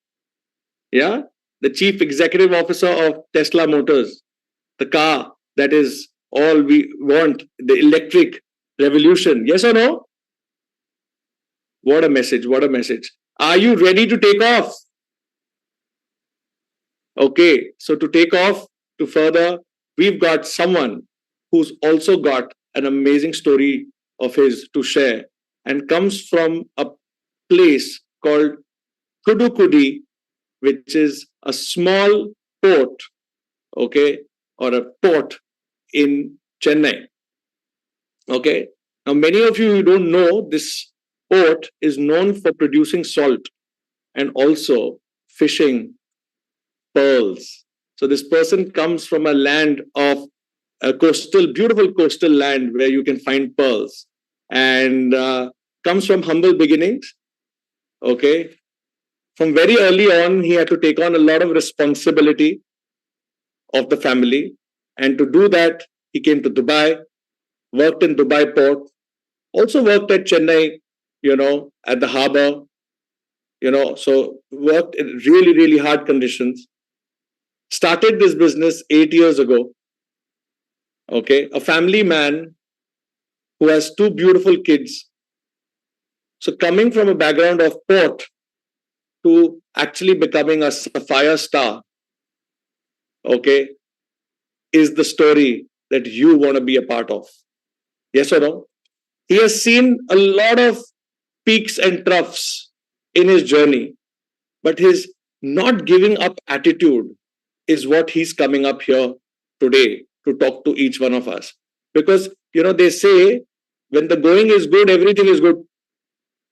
Yeah? The chief executive officer of Tesla Motors, the car that is all we want, the electric revolution. Yes or no? What a message. What a message. Are you ready to take off? Okay. So, to take off, to further, we've got someone who's also got an amazing story of his to share and comes from a place called Kudukudi, which is a small port, okay, or a port in Chennai. Okay. Now, many of you who don't know, this port is known for producing salt and also fishing pearls. So, this person comes from a land of a coastal, beautiful coastal land where you can find pearls, and comes from humble beginnings. Okay. From very early on, he had to take on a lot of responsibility of the family. And to do that, he came to Dubai, worked in Dubai port, also worked at Chennai, at the harbor, so worked in really, really hard conditions. Started this business 8 years ago. Okay. A family man who has two beautiful kids. So coming from a background of port to actually becoming a sapphire star, okay, is the story that you want to be a part of. Yes or no? He has seen a lot of peaks and troughs in his journey, but his not giving up attitude is what he's coming up here today to talk to each one of us. Because, they say when the going is good, everything is good.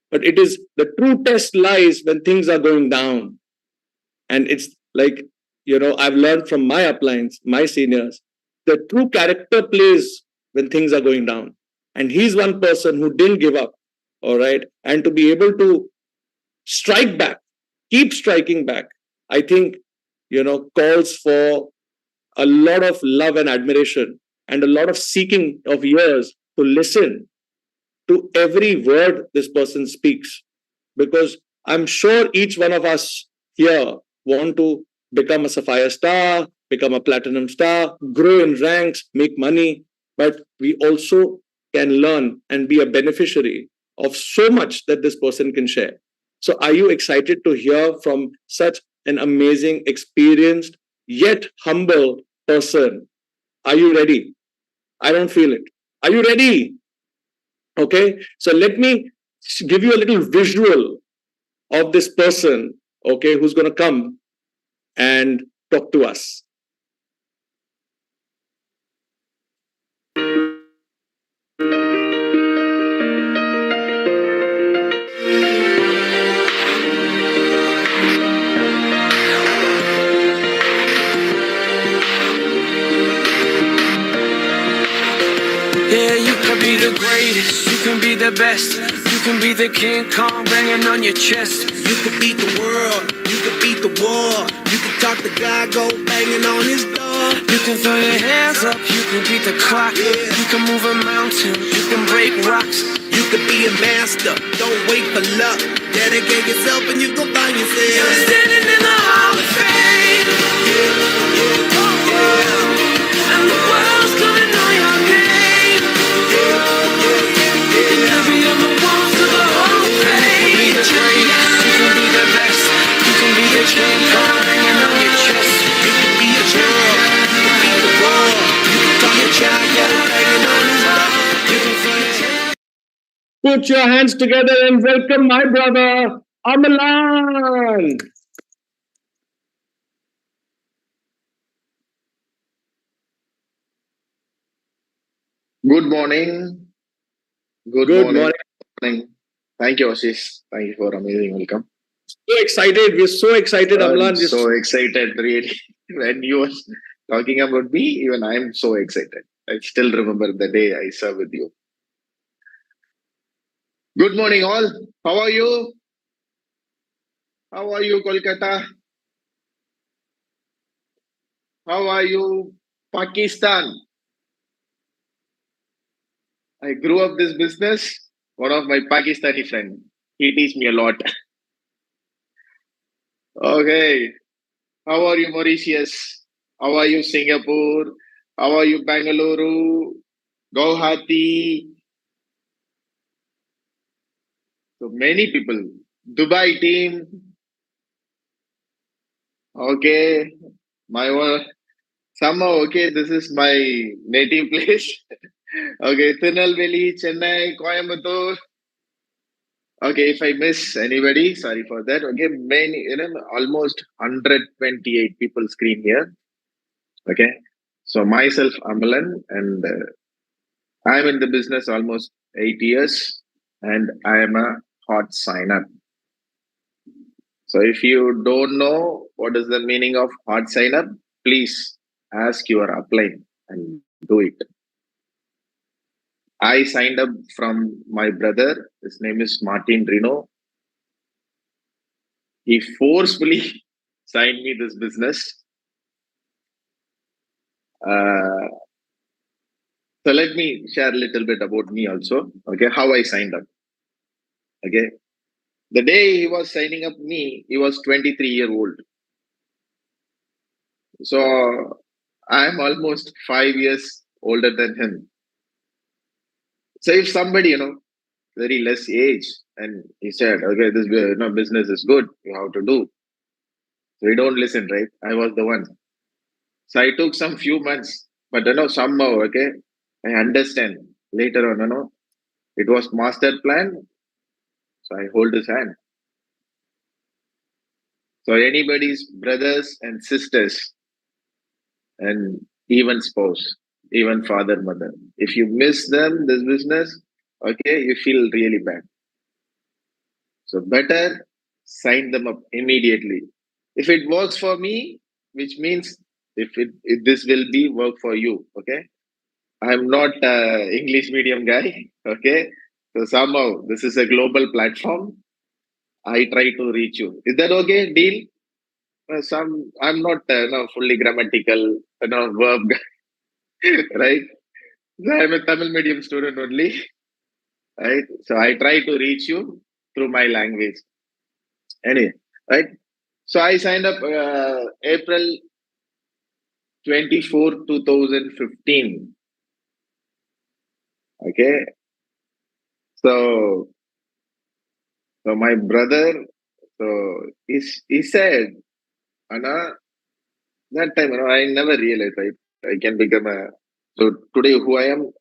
But it is the true test lies when things are going down. And it's like, I've learned from my uplines, my seniors, the true character plays when things are going down. And he's one person who didn't give up. All right. And to be able to strike back, keep striking back, I think, calls for a lot of love and admiration and a lot of seeking of ears to listen to every word this person speaks. Because I'm sure each one of us here want to become a sapphire star, become a platinum star, grow in ranks, make money, but we also can learn and be a beneficiary of so much that this person can share. So are you excited to hear from such an amazing, experienced, yet humble person? Are you ready? I don't feel it. Are you ready? Okay. So let me give you a little visual of this person, okay, who's going to come and talk to us. be the greatest, you can be the best. You can be the King Kong banging on your chest. You could beat the world, you could beat the war. You could talk to God, go banging on his door. You can throw your hands up, you can beat the clock. You can move a mountain, you can break rocks. You could be a master, don't wait for luck. Dedicate yourself and you go find yourself. You're standing in the Hall of Fame. And the world's gonna know your name. You'll be on the walls of the Hall of Fame. You can be the greatest, you can be the best. You can be the King Kong hanging on your chest. You could be the world, you could be the world. You could talk to God, go banging on his door. You can throw your hands. Put your hands together and welcome my brother, Amalan. Good morning. Good morning. Thank you, Ashish. Thank you for amazing welcome. So excited. We're so excited, Amalan. I'm so excited, really. When you were talking about me, even I'm so excited. I still remember the day I served with you. Good morning, all. How are you? How are you, Kolkata? How are you, Pakistan? I grew up this business. One of my Pakistani friend. He teach me a lot. Okay. How are you, Mauritius? How are you, Singapore? How are you, Bangalore? Guwahati? So many people. Dubai team. Okay. My one. Somehow, okay, this is my native place. Okay, Tirunelveli, Chennai, Coimbatore. Okay, if I miss anybody, sorry for that. Okay, many, almost 128 people screen here. Okay, so myself, Amalan, and I'm in the business almost 8 years, and I am a hot sign-up. So if you don't know what is the meaning of hot sign-up, please ask your upline and do it. I signed up from my brother. His name is Martin Reno. He forcefully signed me this business. So let me share a little bit about me also. Okay, how I signed up. Okay, the day he was signing up me, he was 23-year-old. So I'm almost 5 years older than him. So if somebody, very less age, and he said, okay, this business is good, you have to do. So we don't listen, right? I was the one. So I took some few months, but somehow, okay, I understand later on, it was master plan. So I hold his hand. So anybody's brothers and sisters, and even spouse, even father, mother, if you miss them, this business, okay, you feel really bad. So better sign them up immediately. If it works for me, which means if this will be work for you, okay? I'm not English medium guy, okay? So somehow this is a global platform. I try to reach you. Is that okay? Deal? I'm not fully grammatical, verb guy, right? So I'm a Tamil medium student only, right? So I try to reach you through my language. Anyway, right? So I signed up April 24, 2015. Okay. So my brother, so he said, Anna, that time, I never realized I can become so today who I am,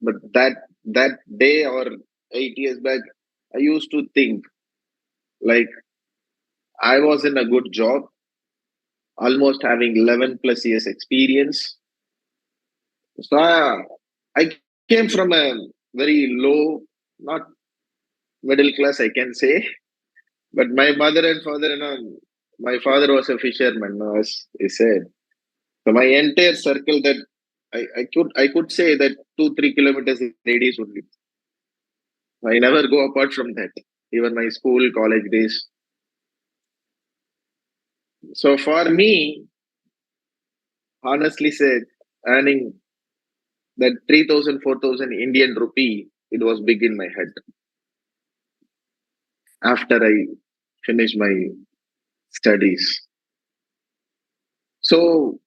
but that day or 8 years back, I used to think like I was in a good job, almost having 11 plus years experience. So I came from a very low, not middle class, I can say. But my mother and father, my father was a fisherman, as he said. So my entire circle that I could say that 2-3 kilometers radius only. I never go apart from that. Even my school, college days. So for me, honestly said, earning that 3,000, 4,000 Indian rupee, it was big in my head. After I finished my studies. So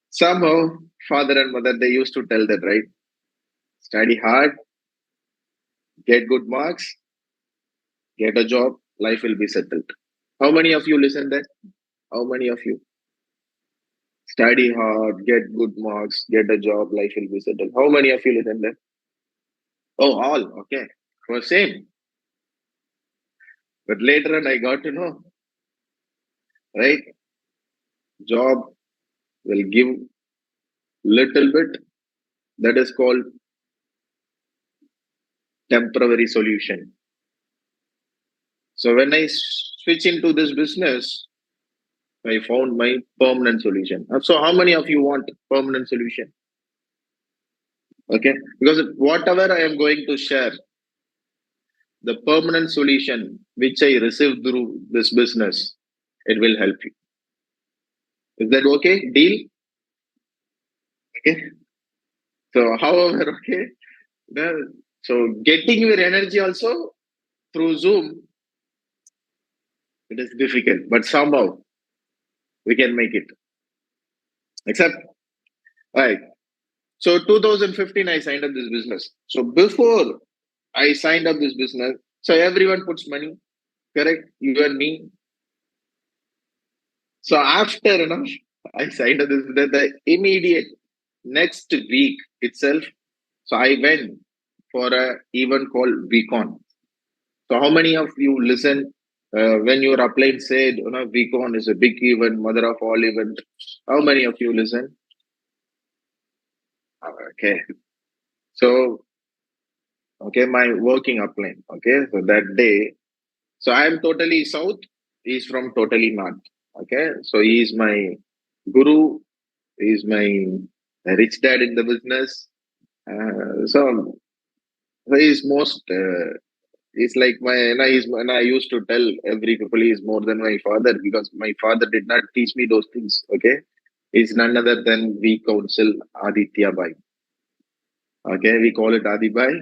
somehow, father and mother, they used to tell that, right? Study hard, get good marks, get a job, life will be settled. How many of you listen that? How many of you? Study hard, get good marks, get a job, life will be settled. How many of you listen that? Oh, all. Okay. For same. But later on, I got to know, right? Job will give little bit. That is called temporary solution. So when I switch into this business, I found my permanent solution. So how many of you want permanent solution? Okay. Because whatever I am going to share, the permanent solution which I received through this business, it will help you. Is that okay? Deal? Okay. So, however, okay. Well, so getting your energy also through Zoom, it is difficult, but somehow we can make it. Except, right. So 2015, I signed up this business. So before I signed up this business, so everyone puts money, correct? You and me. So after, I signed up this, the immediate next week itself, so I went for a event called VCon. So how many of you listen when your upline said, VCon is a big event, mother of all event? How many of you listen? Okay. So, okay, my working upline. Okay. So that day, so I am totally south. He's from totally north. Okay. So he is my guru. He is my rich dad in the business. So he is most he's like my and I used to tell every people he is more than my father because my father did not teach me those things. Okay, he's none other than we counsel Aditya Bhai. Okay, we call it Adi Bhai.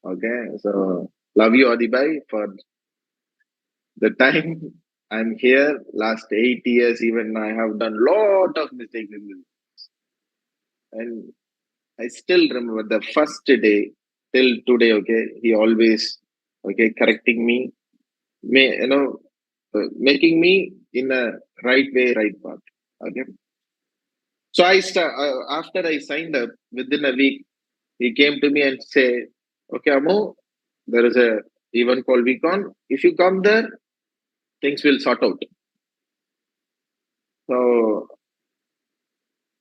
Okay, so love you Adi Bhai for the time I'm here. Last 8 years, even I have done lot of mistakes in this, and I still remember the first day till today. Okay, he always correcting me, making me in a right way, right path. Okay. So after I signed up within a week, he came to me and say, "Okay, Amo, there is a event called Vicon. If you come there, things will sort out." So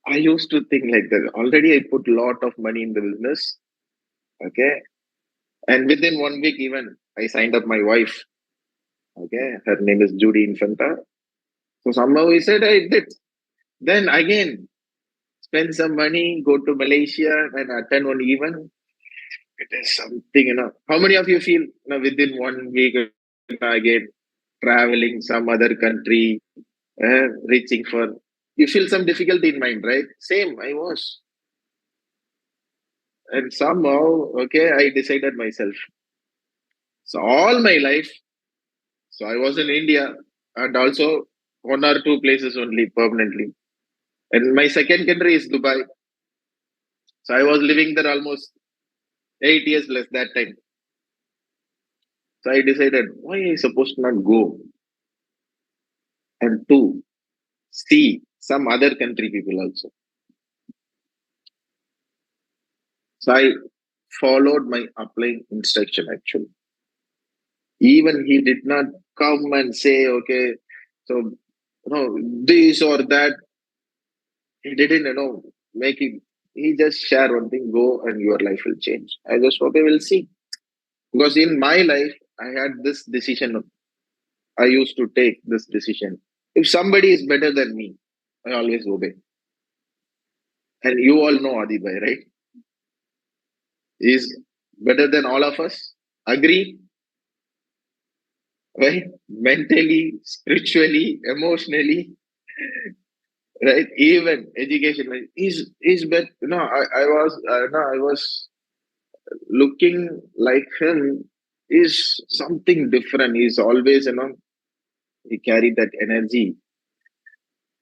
I used to think like that. Already, I put a lot of money in the business. Okay, and within 1 week, even I signed up my wife. Okay, her name is Judy Infanta. So somehow he said I did. Then again, spend some money, go to Malaysia and attend one event. It is something, How many of you feel, within 1 week, again, traveling some other country, reaching for, you feel some difficulty in mind, right? Same, I was. And somehow, okay, I decided myself. So all my life, so I was in India and also 1 or 2 places only permanently. And my second country is Dubai. So I was living there almost 8 years plus that time. So I decided, why I supposed to not go and to see some other country people also. So I followed my applying instruction actually. Even he did not come and say, okay, so this or that. He didn't, make it. He just share one thing, go and your life will change. I just okay, we'll see. Because in my life, I had this decision. I used to take this decision. If somebody is better than me, I always obey. And you all know Adibhai, right? He's better than all of us. Agree? Right? Mentally, spiritually, emotionally, right? Even education. He's better. No, I was looking like him. Is something different. He's always, he carried that energy,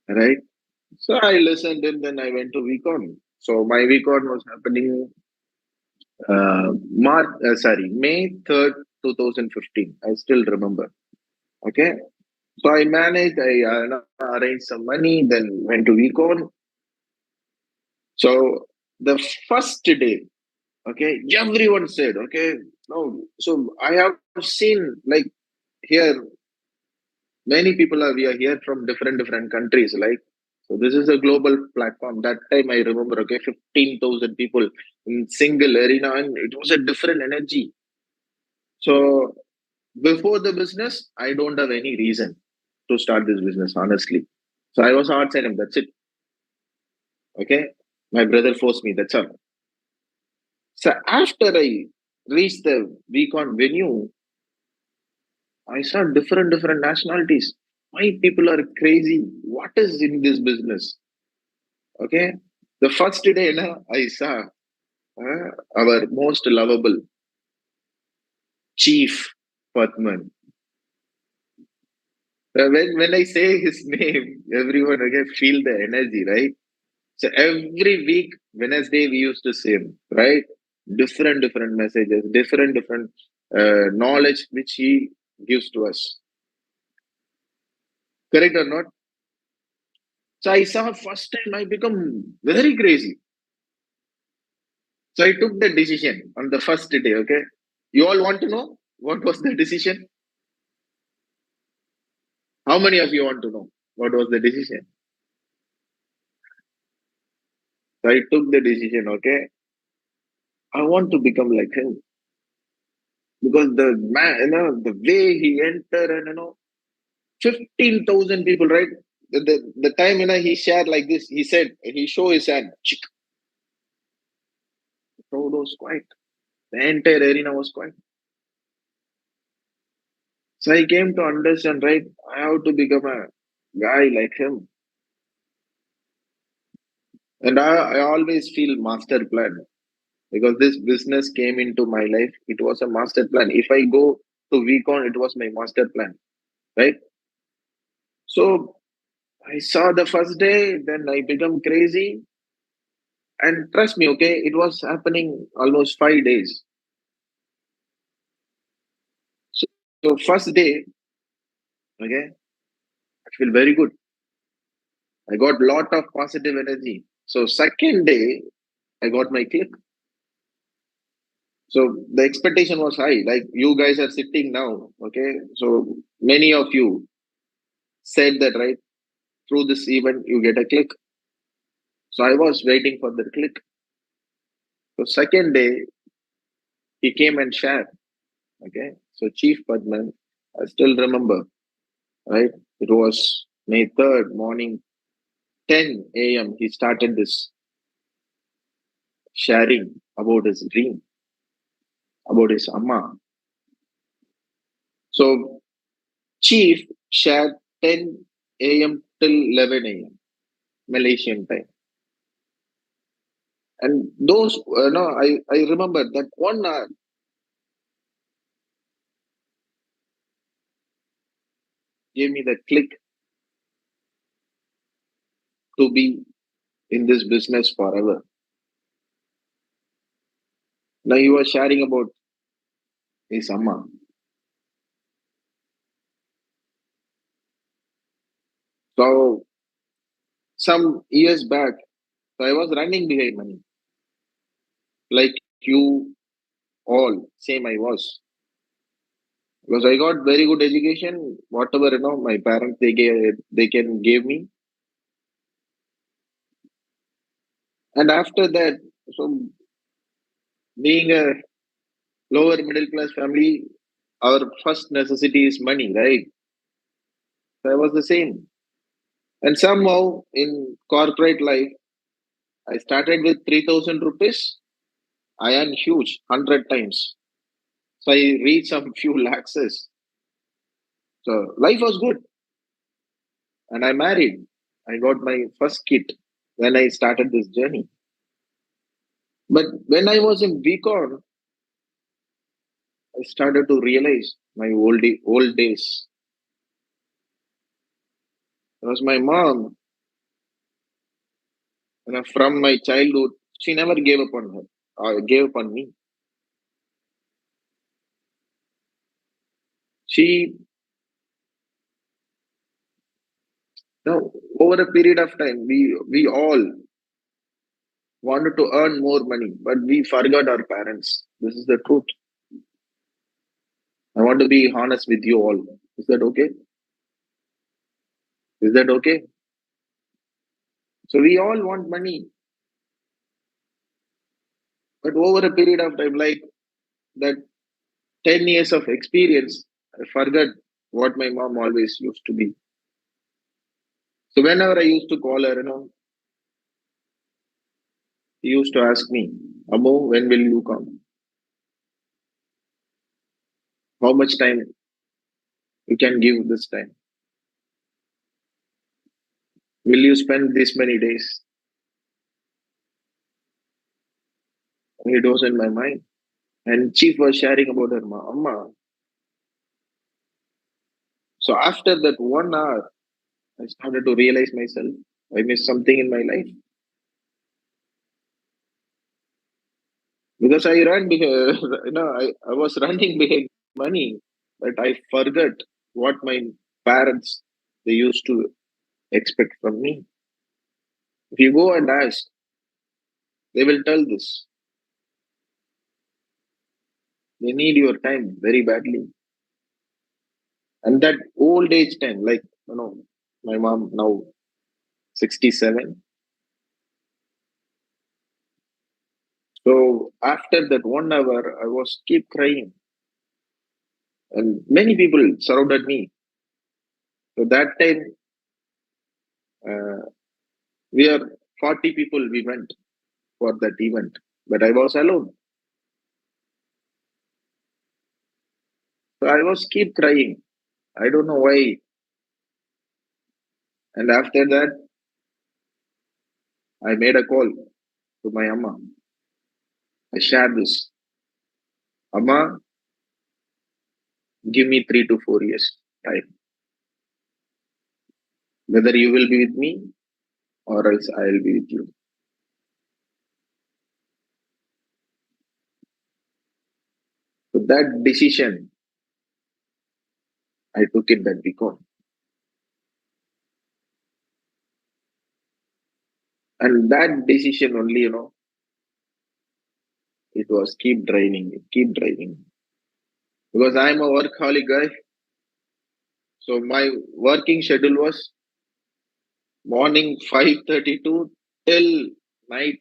right? So I listened and then I went to VCon. So my VCon was happening May 3rd, 2015. I still remember. Okay. So I managed, I arranged some money, then went to VCon. So the first day, okay, everyone said, okay, no. So I have seen like here, many people we are here from different countries, like, so this is a global platform. That time I remember, okay, 15,000 people in single arena, and it was a different energy. So before the business, I don't have any reason to start this business, honestly. So I was outside him, that's it. Okay. My brother forced me, that's all. So after I reached the VCon venue, I saw different nationalities. Why people are crazy? What is in this business? Okay. The first day, I saw our most lovable Chief Patman. When I say his name, everyone again feel the energy, right? So every week, Wednesday, we used to sing, right? Different messages, different knowledge which he gives to us. Correct or not? So I saw first time I become very crazy. So I took the decision on the first day, okay? You all want to know what was the decision? How many of you want to know what was the decision? So I took the decision, okay? I want to become like him. Because the man, the way he entered and 15,000 people, right? The time he shared like this, he said, he showed his hand. Chick. The crowd was quiet. The entire arena was quiet. So I came to understand, right? I have to become a guy like him. And I always feel master plan because this business came into my life. It was a master plan. If I go to VCon, it was my master plan, right? So I saw the first day, then I become crazy. And trust me, okay, it was happening almost 5 days. So first day, okay, I feel very good. I got lot of positive energy. So second day, I got my click. So the expectation was high. Like you guys are sitting now, okay. So many of you said that, right, through this event you get a click. So I was waiting for the click. So second day, he came and shared. Okay. So Chief Padman, I still remember, right? It was May 3rd morning, 10 a.m. He started this sharing about his dream, about his Amma. So Chief shared 10 a.m. till 11 a.m. Malaysian time. And those, no, I remember that 1 hour gave me the click to be in this business forever. Now he was sharing about his Amma. So some years back, so I was running behind money. Like you all, same I was. Because I got very good education, whatever my parents they can give me. And after that, so being a lower middle class family, our first necessity is money, right? So I was the same. And somehow in corporate life, I started with 3,000 rupees. I earned huge, 100 times. So I reached some few lakhs. So life was good. And I married. I got my first kid when I started this journey. But when I was in BCon, I started to realize my old days. Because my mom, from my childhood, she never gave up on her, gave up on me. She, over a period of time, we all wanted to earn more money, but we forgot our parents. This is the truth. I want to be honest with you all. Is that okay? Is that okay? So we all want money, but over a period of time, like that 10 years of experience, I forgot what my mom always used to be. So whenever I used to call her, she used to ask me, Ammo, when will you come? How much time you can give this time? Will you spend this many days? It was in my mind. And Chief was sharing about her Amma. So after that 1 hour, I started to realize myself, I missed something in my life. Because I ran behind, I was running behind money, but I forgot what my parents they used to expect from me. If you go and ask, they will tell this. They need your time very badly. And that old age time, like my mom now 67. So after that 1 hour, I was keep crying. And many people surrounded me. So that time uh, we are 40 people we went for that event. But I was alone. So I was keep crying. I don't know why. And after that, I made a call to my Amma. I shared this. Amma, give me 3 to 4 years time. Whether you will be with me or else I will be with you. So that decision, I took it that because. And that decision only, it was keep driving, keep driving. Because I'm a workaholic guy. So my working schedule was morning 5:32 till night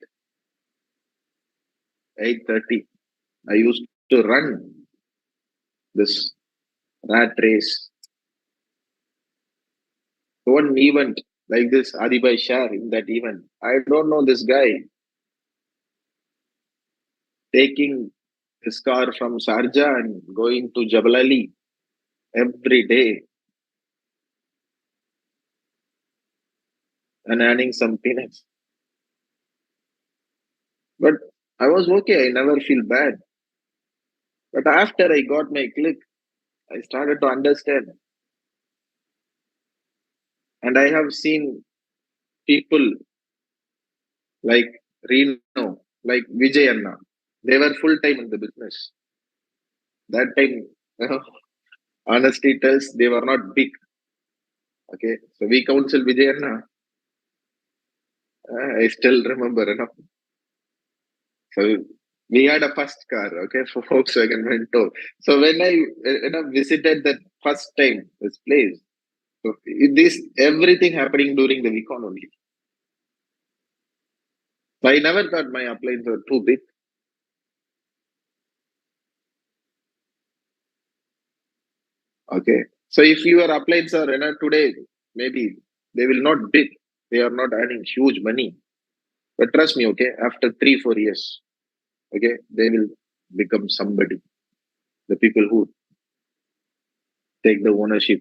8:30. I used to run this rat race. One event like this, Adibai Shah in that event. I don't know this guy taking his car from Sharjah and going to Jabal Ali every day and earning some peanuts. But I was okay. I never feel bad. But after I got my click, I started to understand. And I have seen people like Reno, like Vijay Anna. They were full time in the business. That time, honesty tells they were not big. Okay, so we counsel Vijay Anna. I still remember, So we had a first car, okay, for Volkswagen Vento. So when I visited that first time this place, so this everything happening during the weekend only. So I never thought my appliances were too big. Okay, so if your appliances are today, maybe they will not big. They are not earning huge money. But trust me, okay, after 3-4 years, okay, they will become somebody. The people who take the ownership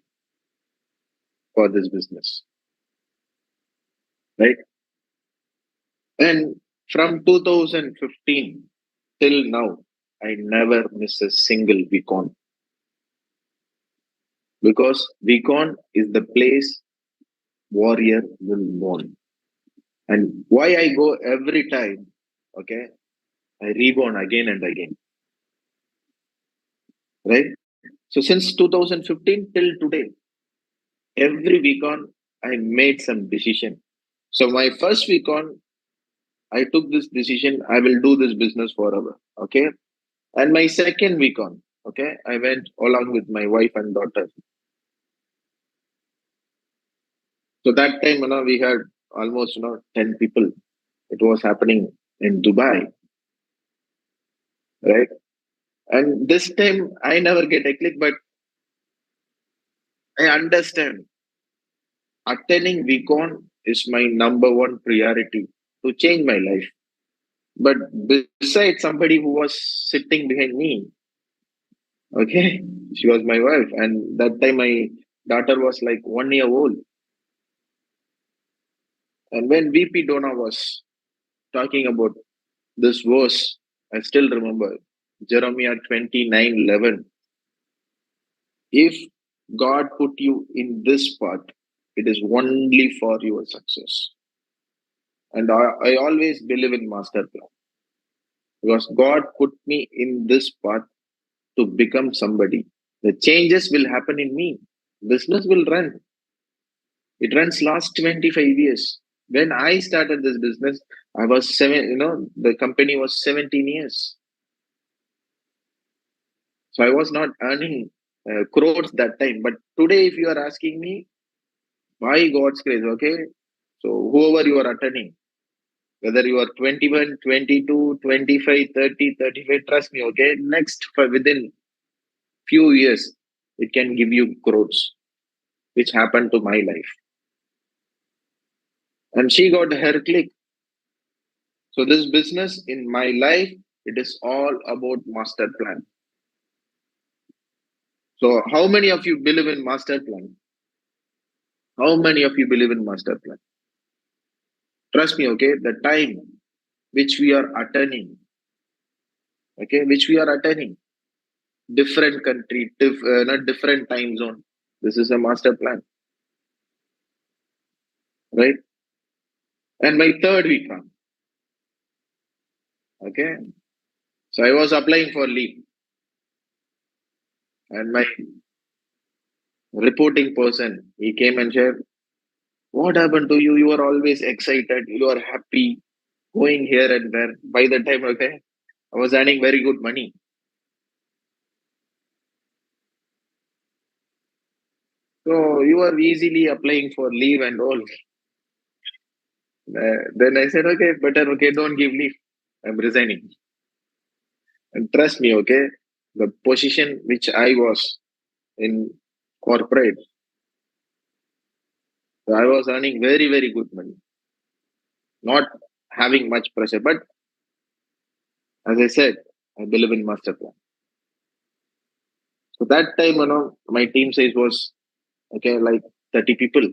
for this business, right? And from 2015 till now, I never miss a single weekon, because weekon is the place warrior will born. And why I go every time, okay, I reborn again and again, right? So since 2015 till today, every weekon I made some decision. So my first weekon, I took this decision, I will do this business forever, okay? And my second weekon, okay, I went along with my wife and daughter. So that time, we had almost, 10 people. It was happening in Dubai, right? And this time, I never get a click, but I understand attending Vicon is my number one priority to change my life. But besides somebody who was sitting behind me, okay, she was my wife, and that time my daughter was like 1 year old. And when VP Dona was talking about this verse, I still remember Jeremiah 29:11. If God put you in this path, it is only for your success. And I always believe in master plan, because God put me in this path to become somebody. The changes will happen in me. Business will run. It runs last 25 years. When I started this business, I was the company was 17 years. So I was not earning crores that time. But today, if you are asking me, by God's grace, okay, so whoever you are attending, whether you are 21, 22, 25, 30, 35, trust me, okay, next within few years, it can give you crores, which happened to my life. And she got her click. So this business in my life, it is all about master plan. So how many of you believe in master plan? How many of you believe in master plan? Trust me, okay, the time which we are attaining, okay, which we are attaining, different country, not different time zone. This is a master plan, right? And my third week, okay, so I was applying for leave, and my reporting person, he came and said, "What happened to you? You are always excited. You are happy, going here and there." By the time, okay, I was earning very good money. So you are easily applying for leave and all. Then I said, okay, better, okay, don't give leave. I'm resigning. And trust me, okay, the position which I was in corporate, I was earning very, very good money, not having much pressure. But as I said, I believe in master plan. So that time, my team size was, okay, like 30 people.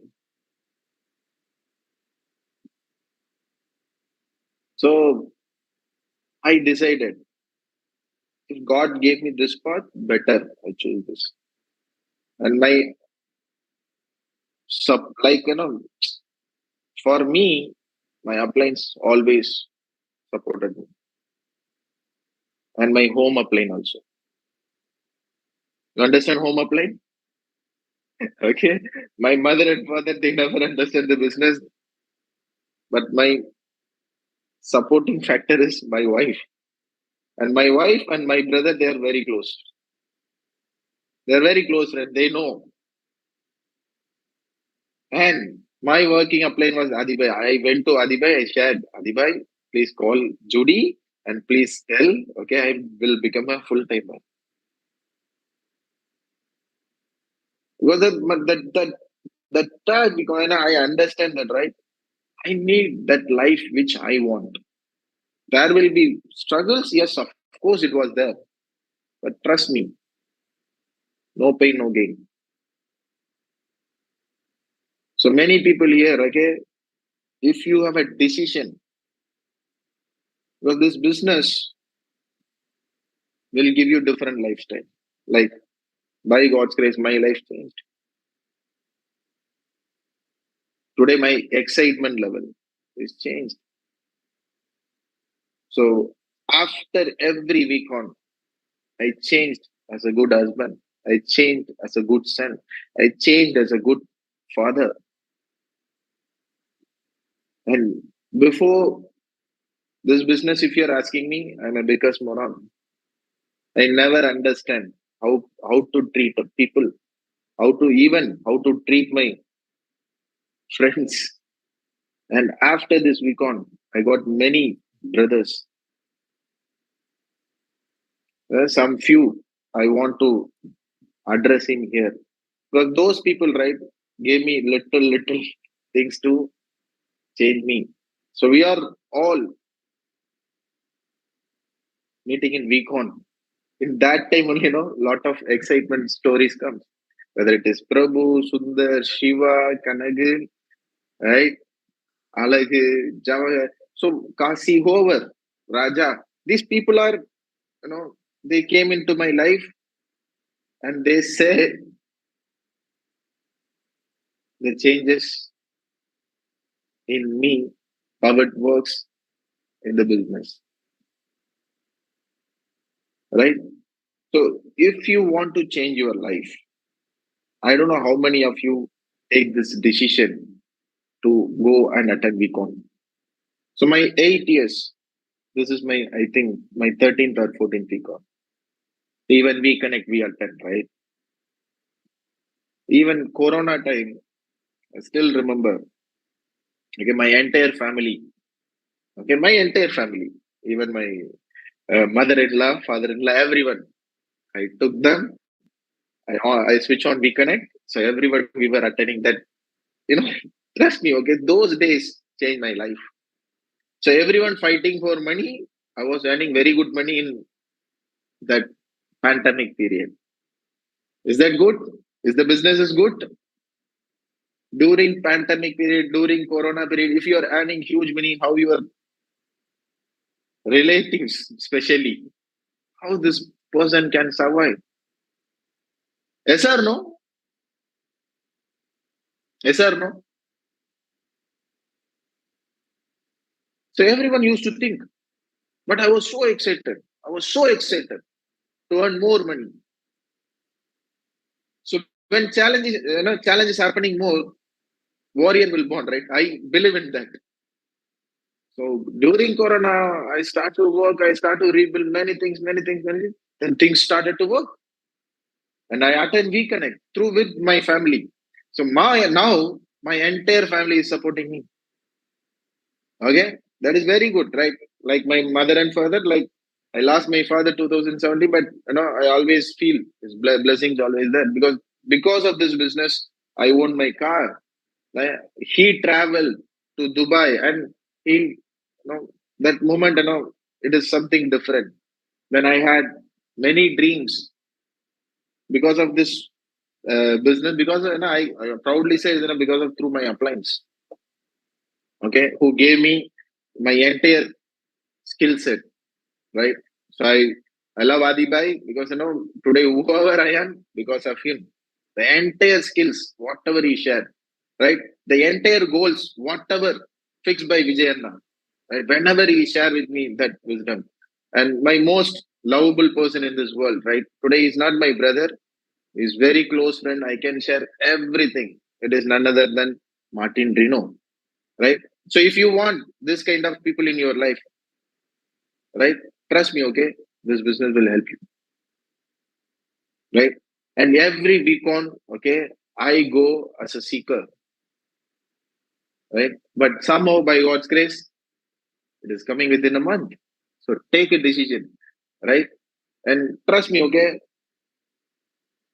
So I decided, if God gave me this path, better I choose this. And my like, for me, my appliance always supported me. And my home upline also. You understand home upline? Okay. My mother and father, they never understand the business. But my supporting factor is my wife. And my wife and my brother, they are very close. They're very close friends. They know. And my working upline was Adibhai. I went to Adibhai, I shared, Adibhai, please call Judy and please tell, okay, I will become a full-timer. Because that time, because I understand that, right? I need that life which I want. There will be struggles, yes, of course it was there. But trust me, no pain, no gain. So many people here, okay, if you have a decision, well, this business will give you different lifestyle. Like by God's grace, my life changed. Today, my excitement level is changed. So after every week on, I changed as a good husband. I changed as a good son. I changed as a good father. And before this business, if you're asking me, I'm a biggest moron. I never understand how to treat people, how to treat my friends. And after this week on, I got many brothers. Some few I want to address him here. Because those people, right, gave me little things to change me. So we are all meeting in week on. In that time only, lot of excitement stories come. Whether it is Prabhu, Sundar, Shiva, Kanagin, right? Alage, Java. So Kasi Hover, Raja. These people are, they came into my life and they say the changes in me, how it works in the business. Right? So if you want to change your life, I don't know how many of you take this decision to go and attend VCon. So my 8 years, this is my, I think, my 13th or 14th VCon. Even we connect, we attend, right? Even Corona time, I still remember, okay, my entire family, even my mother-in-law, father-in-law, everyone, I took them, I switch on we connect. So everyone, we were attending that, trust me, okay, those days changed my life. So everyone fighting for money. I was earning very good money in that pandemic period. Is that good? Is the business is good? During pandemic period, during Corona period, if you are earning huge money, how your relatives, especially, how this person can survive? Yes or no? Yes or no? So everyone used to think, but I was so excited. I was so excited to earn more money. So when challenge is happening more, warrior will bond, right? I believe in that. So during Corona, I start to work, I start to rebuild many things, many things, many things. Then things started to work. And I attend WeConnect through with my family. So now my entire family is supporting me. Okay, that is very good, right? Like my mother and father, like I lost my father 2017, but I always feel his blessings always there because of this business, I own my car. Like, he traveled to Dubai and he, that moment, it is something different. When I had many dreams because of this business, because I proudly say, because of through my appliance, okay, who gave me my entire skill set, right? So I love Adi Bhai because today whoever I am because of him, the entire skills, whatever he shared, right? The entire goals, whatever fixed by Vijay Anna, right? Whenever he share with me that wisdom, and my most lovable person in this world, right? Today is not my brother, he's very close friend. I can share everything. It is none other than Martin Reno, right? So if you want this kind of people in your life, right? Trust me, okay? This business will help you, right? And every week on, okay, I go as a seeker, right? But somehow, by God's grace, it is coming within a month. So take a decision, right? And trust me, okay?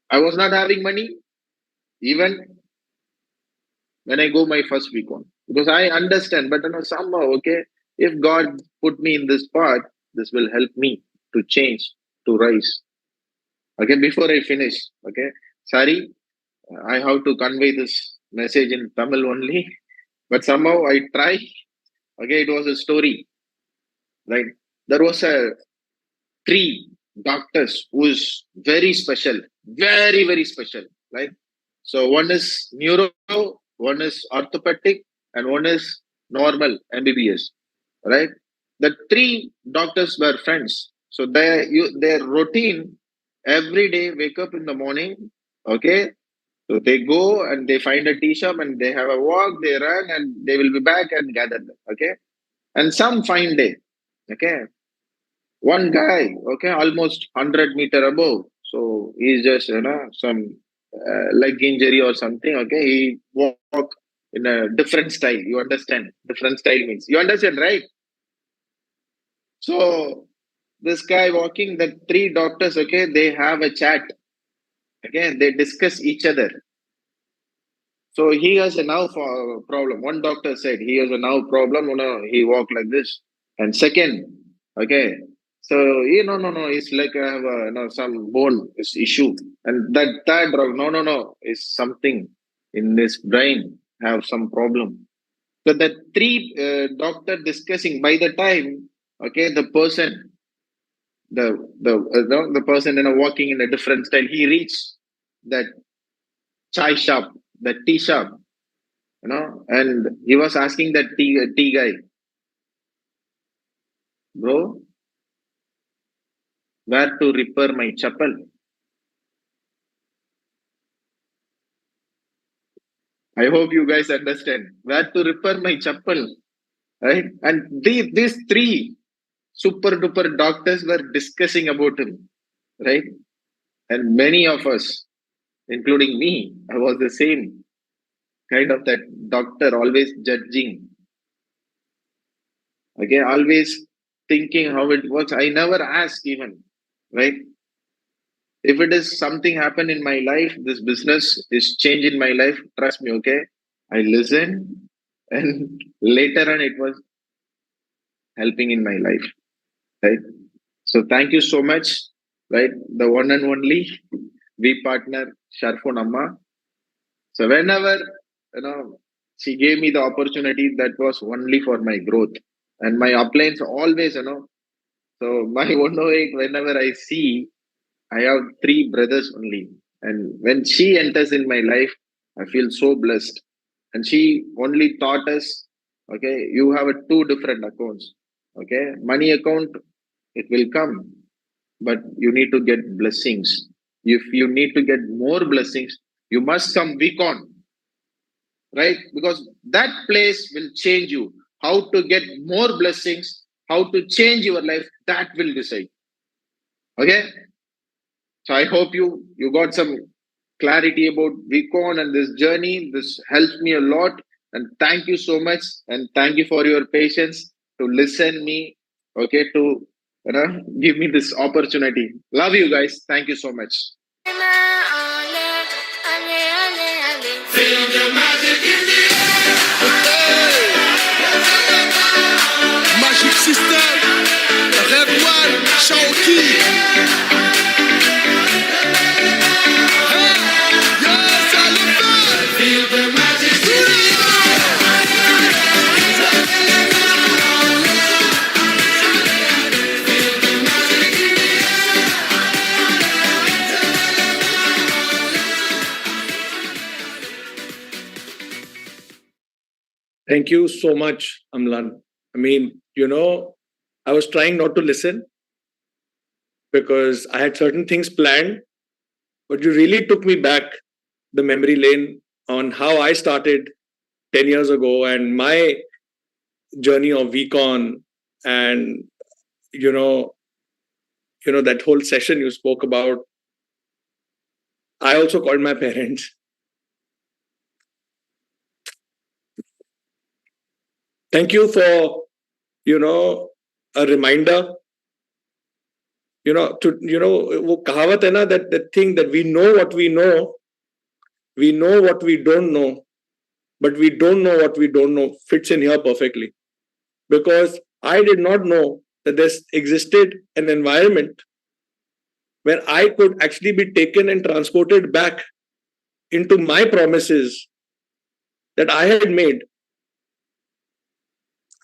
I was not having money even when I go my first week on. because I understand, but somehow, okay, if God put me in this path, this will help me to change, to rise. Okay, before I finish, okay, sorry, I have to convey this message in Tamil only, but somehow I try. Okay, it was a story, right? There was a three doctors who is very special, very, very special, right? So one is neuro, one is orthopedic, and one is normal MBBS, right? The three doctors were friends. So their routine every day wake up in the morning, okay? So they go and they find a tea shop and they have a walk, they run and they will be back and gather them, okay? And some fine day, okay? One guy, okay, almost 100 meter above. So he's just, some leg injury or something, okay? He walk in a different style. You understand? Different style means. You understand, right? So this guy walking, the three doctors, okay, they have a chat. Okay, they discuss each other. So he has a now problem. One doctor said he has a now problem. He walk like this. And second, okay, so no, it's like I have some bone issue. And that third drug, no, is something in this brain have some problem. So the three doctor discussing by the time, okay, the person, the person walking in a different style, he reached that chai shop, that tea shop, and he was asking that tea guy, bro, where to repair my chapel? I hope you guys understand where to repair my chapel, right? And these three super duper doctors were discussing about him, right? And many of us, including me, I was the same kind of that doctor, always judging, okay, always thinking how it works. I never ask even, right? If it is something happen in my life, this business is change in my life, trust me, okay, I listen, and later on it was helping in my life, right? So thank you so much, right? The one and only we partner Sharfun Amma. So whenever she gave me the opportunity, that was only for my growth and my uplines always, so my 108, whenever I see, I have three brothers only. And when she enters in my life, I feel so blessed. And she only taught us, okay, you have two different accounts. Okay, money account, it will come, but you need to get blessings. If you need to get more blessings, you must come week on, right? Because that place will change you. How to get more blessings, how to change your life, that will decide. Okay, so I hope you got some clarity about Vicon and this journey. This helped me a lot. And thank you so much. And thank you for your patience to listen me. Okay, to give me this opportunity. Love you guys. Thank you so much. Feel the magic in the air. Magic System, Red One, Shawty. Yes, I love that. Feel the magic in the Thank you so much, Amlan. I mean, I was trying not to listen because I had certain things planned, but you really took me back the memory lane on how I started 10 years ago and my journey of Vcon, and that whole session you spoke about. I also called my parents. Thank you for a reminder. वो कहावत है ना, that thing that we know what we know what we don't know, but we don't know what we don't know fits in here perfectly. Because I did not know that there existed an environment where I could actually be taken and transported back into my promises that I had made.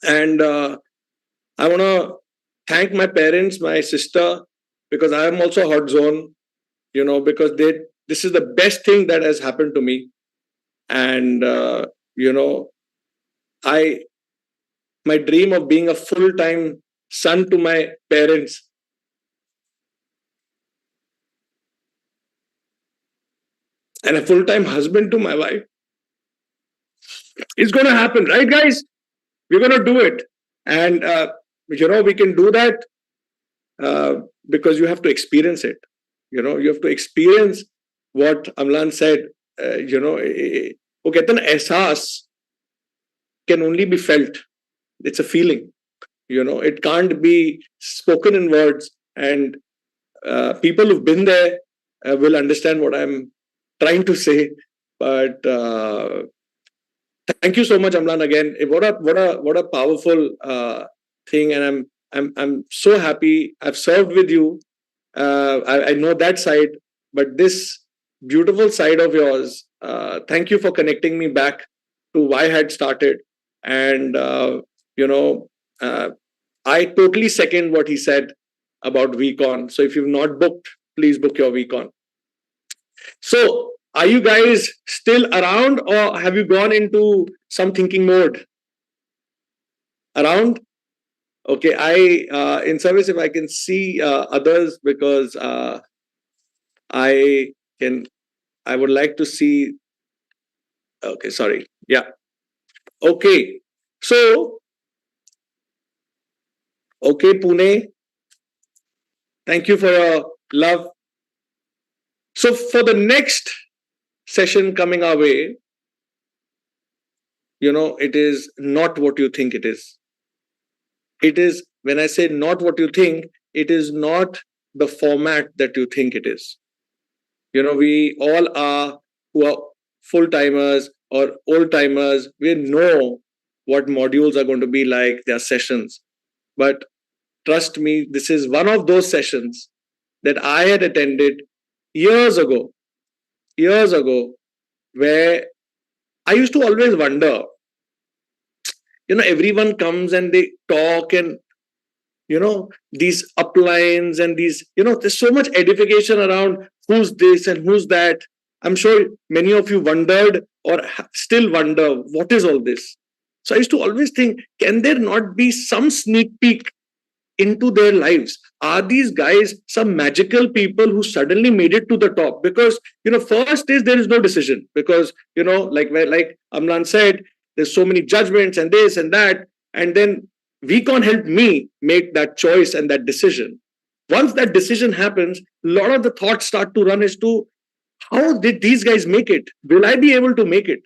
And I want to thank my parents, my sister, because I am also a hot zone, because this is the best thing that has happened to me. And, I my dream of being a full-time son to my parents and a full-time husband to my wife is going to happen, right, guys? We're going to do it. And, we can do that because you have to experience it. You have to experience what Amlan said. वो कहते हैं ना, एहसास can only be felt. It's a feeling. It can't be spoken in words. And people who've been there will understand what I'm trying to say. But thank you so much, Amlan. Again, what a powerful thing, and I'm so happy. I've served with you. I know that side, but this beautiful side of yours. Thank you for connecting me back to why I had started, and I totally second what he said about VCon. So if you've not booked, please book your VCon. So, are you guys still around, or have you gone into some thinking mode? Around? Okay, in service, if I can see others, because I would like to see. Okay, sorry. Yeah. Okay. So, okay, Pune. Thank you for your love. So, for the next session coming our way, it is not what you think it is. It is, when I say not what you think, it is not the format that you think it is. We all are, who are full-timers or old-timers, we know what modules are going to be like, their sessions. But trust me, this is one of those sessions that I had attended years ago, where I used to always wonder, everyone comes and they talk, and these uplines and these, there's so much edification around who's this and who's that. I'm sure many of you wondered or still wonder, what is all this? So I used to always think, can there not be some sneak peek into their lives? Are these guys some magical people who suddenly made it to the top? Because, first is there is no decision, because, like Amlan said, there's so many judgments and this and that. And then VCon helped me make that choice and that decision. Once that decision happens, a lot of the thoughts start to run as to, how did these guys make it? Will I be able to make it?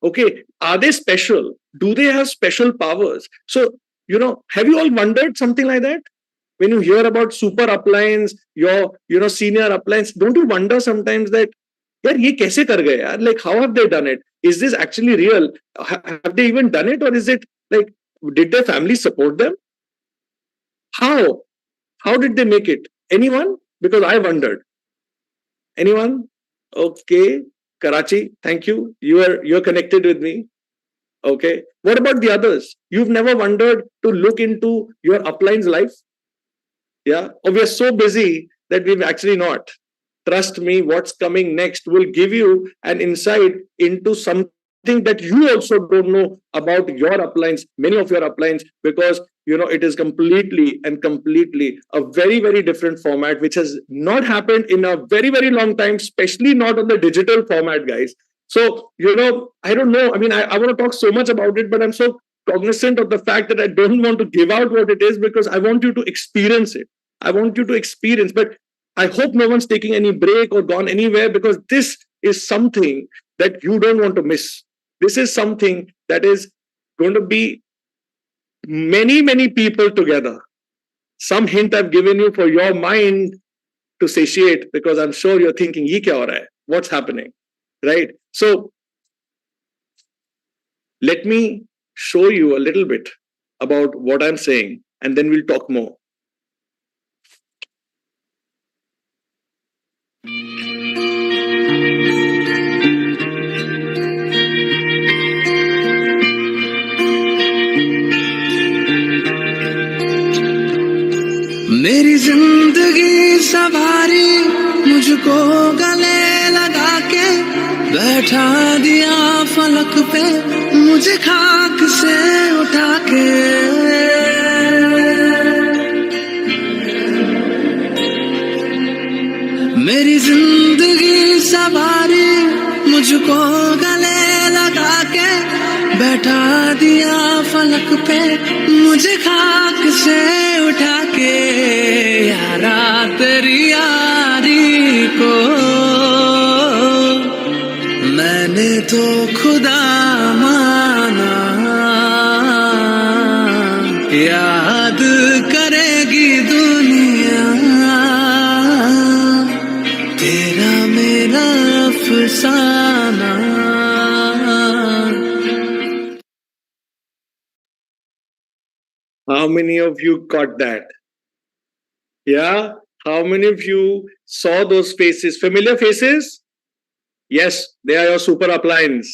Okay, are they special? Do they have special powers? So, have you all wondered something like that? When you hear about super uplines, your, senior uplines, don't you wonder sometimes that, yaar, ye kaise kar gaye, yaar? Like, how have they done it? Is this actually real? Have they even done it? Or is it like, did their family support them? How? How did they make it? Anyone? Because I wondered. Anyone? Okay. Karachi, thank you. You're connected with me. Okay. What about the others? You've never wondered to look into your upline's life? Yeah. Or we are so busy that we've actually not. Trust me, what's coming next will give you an insight into something that you also don't know about your uplines, many of your uplines, because it is completely a very, very different format, which has not happened in a very, very long time, especially not on the digital format, guys. So, I don't know. I mean, I want to talk so much about it, but I'm so cognizant of the fact that I don't want to give out what it is, because I want you to experience it. I want you to experience, but I hope no one's taking any break or gone anywhere, because this is something that you don't want to miss. This is something that is going to be many, many people together. Some hint I've given you for your mind to satiate, because I'm sure you're thinking, ye kya ho raha hai? What's happening? Right? So, Let me show you a little bit about what I'm saying, and then we'll talk more. मेरी जिंदगी सवारी मुझको गले लगा के बैठा दिया फलक पे मुझे खाक से उठा के मेरी जिंदगी सवारी मुझको गले लगा के बैठा दिया फलक पे मुझे खाक से उठा के यारा तेरी यारी को मैंने तो खुदा माना याद करेगी दुनिया तेरा मेरा अफसाना. How many of you caught that? Yeah? How many of you saw those faces? Familiar faces? Yes, they are your super uplines.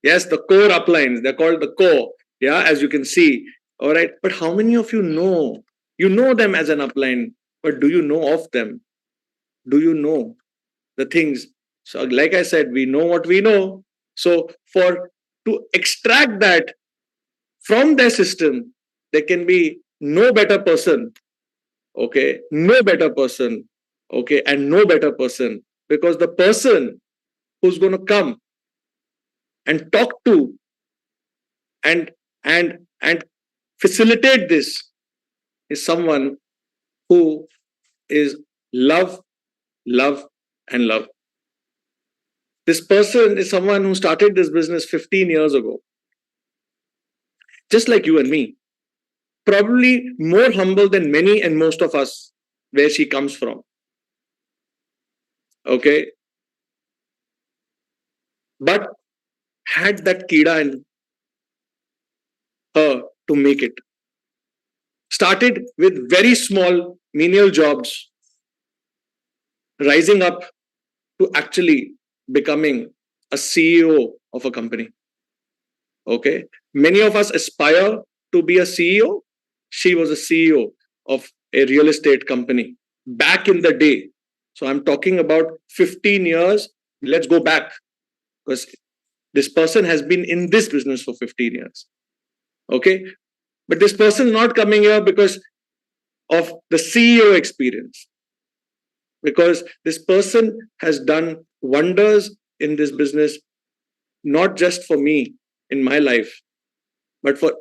Yes, the core uplines. They're called the core. Yeah, as you can see. All right. But how many of you know? You know them as an upline, but do you know of them? Do you know the things? So, like I said, we know what we know. So, to extract that from their system, there can be no better person. Okay, no better person. Okay, and no better person, because the person who's going to come and talk to and facilitate this is someone who is love, love, and love. This person is someone who started this business 15 years ago, just like you and me, probably more humble than many and most of us where she comes from. Okay, but had that kida in her to make it. Started with very small menial jobs, rising up to actually becoming a CEO of a company. Okay, many of us aspire to be a CEO. She was a CEO of a real estate company back in the day. So I'm talking about 15 years. Let's go back, because this person has been in this business for 15 years. Okay, but this person is not coming here because of the CEO experience, because this person has done wonders in this business, not just for me in my life, but for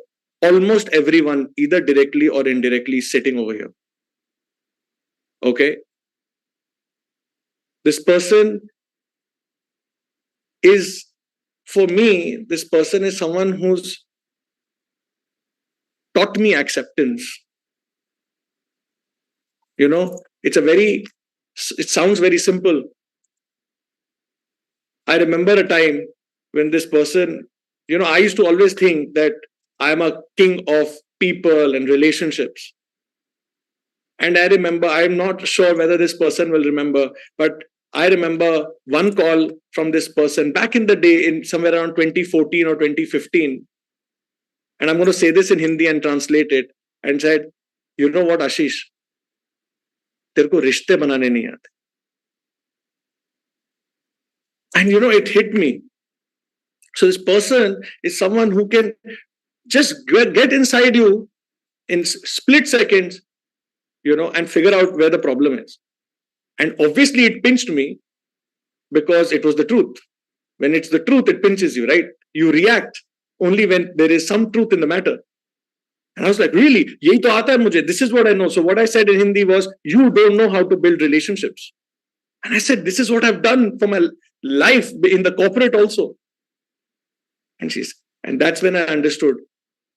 almost everyone, either directly or indirectly, sitting over here. Okay, this person is, for me, this person is someone who's taught me acceptance. You know, it sounds very simple. I remember a time when this person, I used to always think that I'm a king of people and relationships. And I remember, I'm not sure whether this person will remember, but I remember one call from this person back in the day, in somewhere around 2014 or 2015. And I'm going to say this in Hindi and translate it, and said, you know what, Ashish? तेरे को रिश्ते बनाने नहीं आते. And it hit me. So this person is someone who can just get inside you in split seconds, and figure out where the problem is. And obviously it pinched me because it was the truth. When it's the truth, it pinches you, right? You react only when there is some truth in the matter. And I was like, really? Yahi to aata hai mujhe. This is what I know. So what I said in Hindi was, you don't know how to build relationships. And I said, this is what I've done for my life in the corporate also. And that's when I understood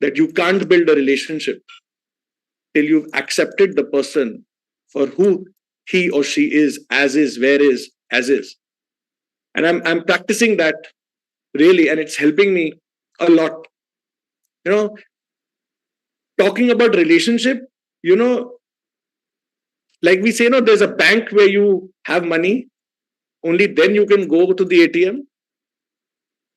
that you can't build a relationship till you've accepted the person for who he or she is, as is, where is, as is. And I'm practicing that really, and it's helping me a lot You know, talking about relationship, you know, like we say, no, there's a bank where you have money, only then you can go to the ATM.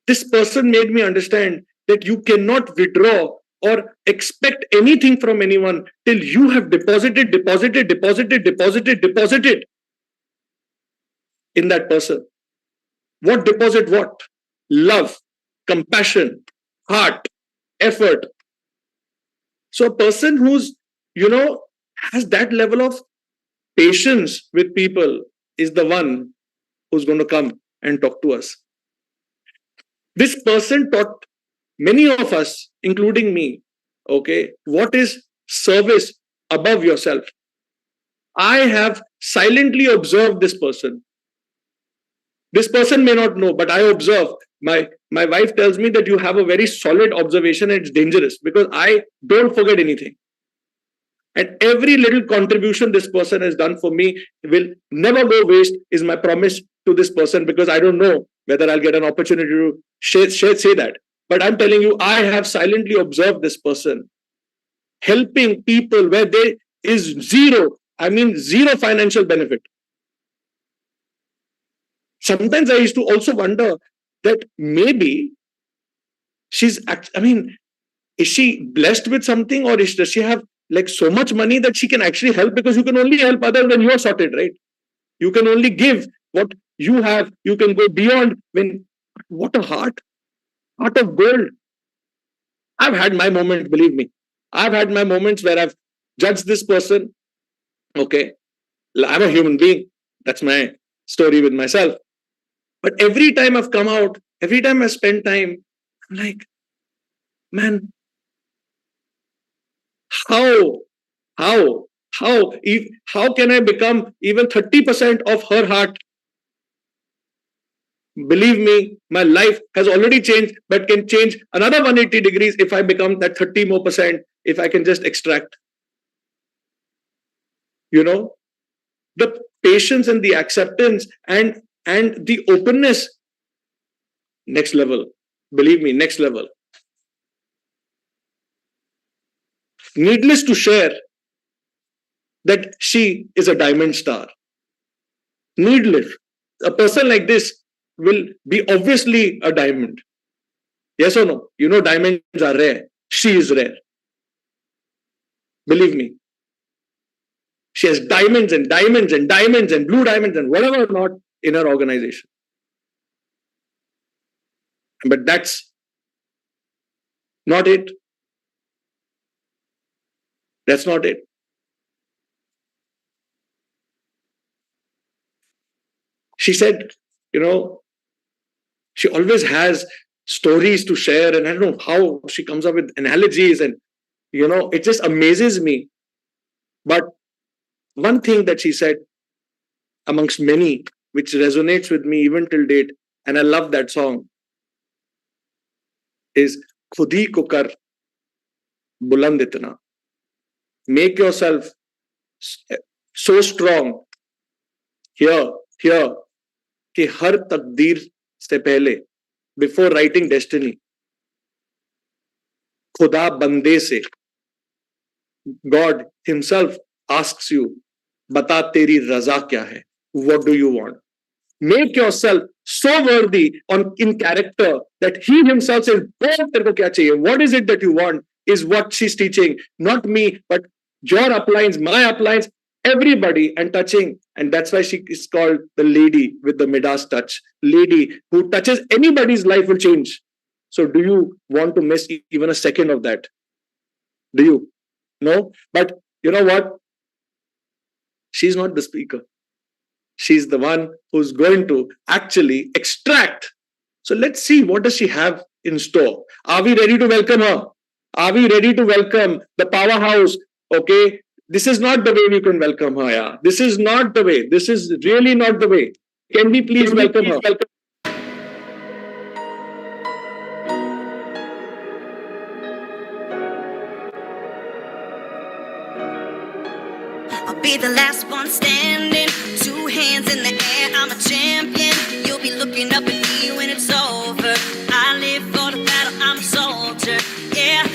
This person made me understand that you cannot withdraw or expect anything from anyone till you have deposited in that person. What deposit? What? Love, compassion, heart, effort. So a person who's, you know, has that level of patience with people is the one who's going to come and talk to us. This person taught many of us, including me, okay, what is service above yourself. I have silently observed this person. This person may not know, but I observe. My wife tells me that you have a very solid observation and it's dangerous because I don't forget anything. And every little contribution this person has done for me will never go waste, is my promise to this person, because I don't know whether I'll get an opportunity to say that. But I'm telling you, I have silently observed this person helping people where there is zero financial benefit. Sometimes I used to also wonder that maybe is she blessed with something, or does she have like so much money that she can actually help? Because you can only help others when you are sorted, right? You can only give what you have. You can go beyond. What a heart of gold. I've had my moments, believe me. I've had my moments where I've judged this person. Okay, I'm a human being. That's my story with myself. But every time I've come out, every time I spend time, I'm like, man, how can I become even 30% of her heart? Believe me, my life has already changed, but can change another 180 degrees if I become that 30 more percent, if I can just extract. You know, the patience and the acceptance and the openness, next level. Believe me, next level. Needless to share that she is a diamond star. Needless. A person like this will be obviously a diamond. Yes or no? You know, diamonds are rare. She is rare. Believe me. She has diamonds and diamonds and diamonds and blue diamonds and whatever or not in her organization. But that's not it. That's not it. She said, you know, she always has stories to share, and I don't know how she comes up with analogies, and you know, it just amazes me. But one thing that she said amongst many, which resonates with me even till date, and I love that song, is खुद ही को कर बुलंद इतना. Make yourself so strong here कि हर तकदीर से पहले, before writing destiny, खुदा बंदे से, God himself asks you, बता तेरी रजा क्या है? What do you want? Make yourself so worthy in character that he himself says, तेरे को क्या चाहिए? What is it that you want? Is what she's teaching. Not me, but your uplines, my uplines, everybody, and touching. And that's why she is called the lady with the Midas touch. Lady who touches anybody's life will change. So do you want to miss even a second of that? Do you? No? But you know what? She's not the speaker. She's the one who's going to actually extract. So let's see, what does she have in store? Are we ready to welcome her? Are we ready to welcome the powerhouse? Okay, this is not the way we can welcome her. Yeah, this is not the way. This is really not the way. Can we please welcome her? I'll be the last one standing, 2 hands in the air, I'm a champion. You'll be looking up at me when it's over. I live for the battle, I'm a soldier. Yeah.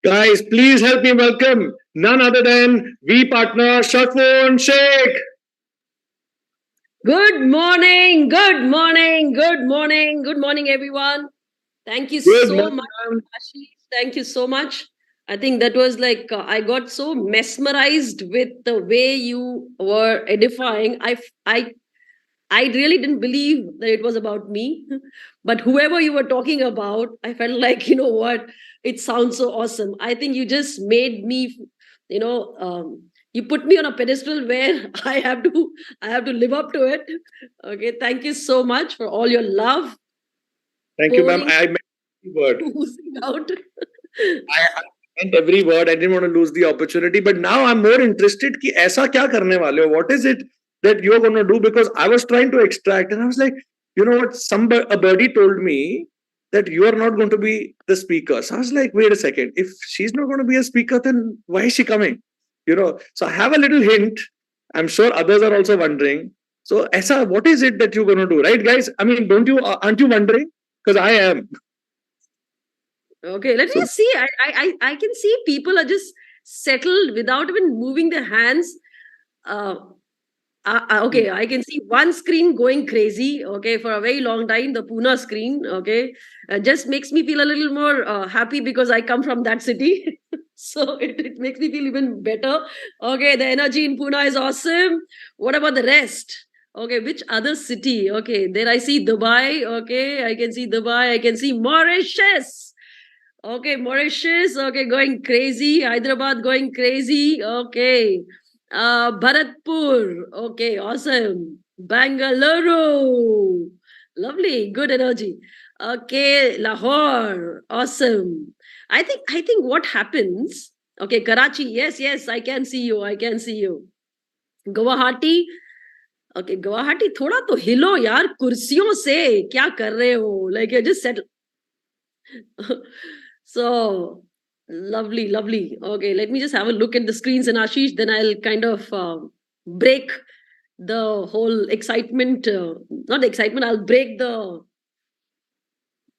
Guys, please help me welcome none other than V partner Shafun Sheikh. Good morning, good morning, good morning, good morning, everyone. Thank you Good so morning, much, ma'am. Ashish. Thank you so much. I think that was like I got so mesmerized with the way you were edifying. I really didn't believe that it was about me, but whoever you were talking about, I felt like, you know what, it sounds so awesome. I think you just made me, you know, you put me on a pedestal where I have to live up to it. Okay, thank you so much for all your love Thank you, ma'am. pouring, I meant every word. oozing out. I meant every word. I didn't want to lose the opportunity. But now I'm more interested कि ऐसा क्या करने वाले हो? What is it that you're going to do? Because I was trying to extract and I was like, you know what? A birdie told me that you are not going to be the speaker. So I was like, wait a second. If she's not going to be a speaker, then why is she coming? You know, so I have a little hint. I'm sure others are also wondering. So, Esa, what is it that you're going to do? Right, guys? I mean, aren't you wondering? Because I am. Okay, let me So, just see. I can see people are just settled without even moving their hands. Uh, okay, I can see one screen going crazy. Okay, for a very long time, the Pune screen. Okay, just makes me feel a little more happy because I come from that city. So it makes me feel even better. Okay, the energy in Pune is awesome. What about the rest? Okay, which other city? Okay, there I see Dubai. Okay, I can see Dubai. I can see Mauritius. Okay, Mauritius. Okay, going crazy. Hyderabad going crazy. Okay. Bharatpur. Okay, awesome. Bangalore. Lovely, good energy. Okay, Lahore. Awesome. I think what happens. Okay, Karachi. Yes, yes, I can see you. I can see you. Guwahati. Okay, Guwahati. थोड़ा तो हिलो यार कुर्सियों से क्या कर रहे हो? Like you just settle. So lovely, lovely. Okay, let me just have a look at the screens and Ashish, then I'll kind of break the whole excitement. Not the excitement, I'll break the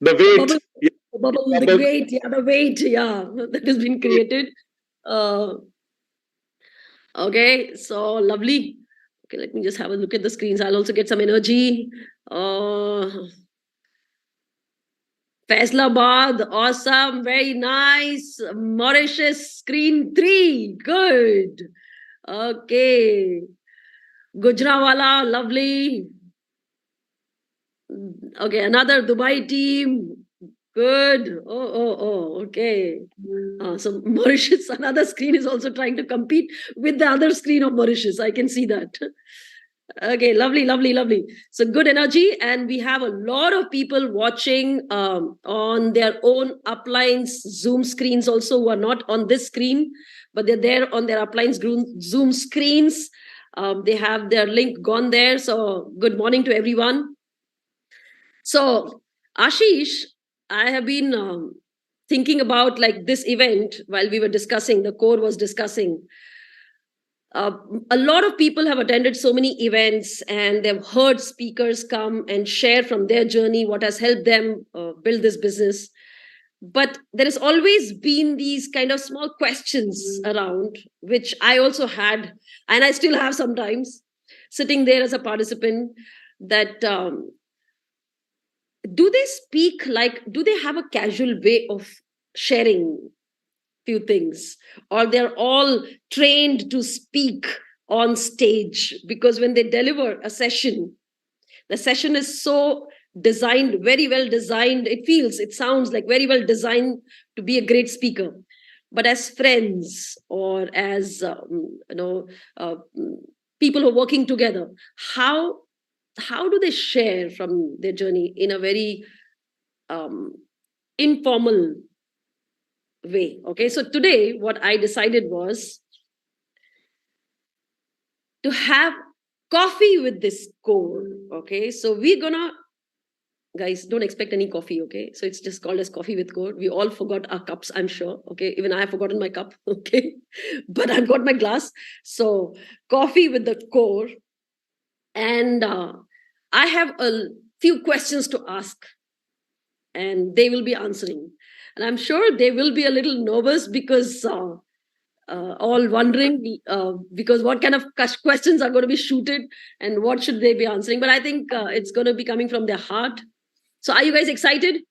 the weight. bubble, Yeah, the bubble, the bubble. weight, yeah, the weight, yeah, that has been created. Uh, okay, so lovely. Okay, let me just have a look at the screens. I'll also get some energy. Faisalabad, awesome, very nice. Mauritius, screen 3, good. Okay. Gujranwala, lovely. Okay, another Dubai team, good. Okay. So Mauritius, another screen is also trying to compete with the other screen of Mauritius. I can see that. Okay, lovely, lovely, lovely. So good energy, and we have a lot of people watching on their own uplines Zoom screens also who are not on this screen, but they're there on their uplines Zoom screens. They have their link gone there. So good morning to everyone. So Ashish, I have been thinking about like this event while we were discussing. The core was discussing. A lot of people have attended so many events and they've heard speakers come and share from their journey what has helped them build this business. But there has always been these kind of small questions around, which I also had, and I still have sometimes, sitting there as a participant, that do they speak like, do they have a casual way of sharing few things, or they're all trained to speak on stage? Because when they deliver a session, the session is so designed, very well designed, it sounds like very well designed to be a great speaker. But as friends or as people who are working together, how do they share from their journey in a very informal way? Okay, so today what I decided was to have coffee with this core. Okay, so we're gonna, guys, don't expect any coffee. Okay, so it's just called as coffee with core. We all forgot our cups, I'm sure. Okay, even I have forgotten my cup. Okay, but I've got my glass. So coffee with the core, and I have a few questions to ask and they will be answering. And I'm sure they will be a little nervous because all wondering because what kind of questions are going to be shooted and what should they be answering. But I think it's going to be coming from their heart. So are you guys excited?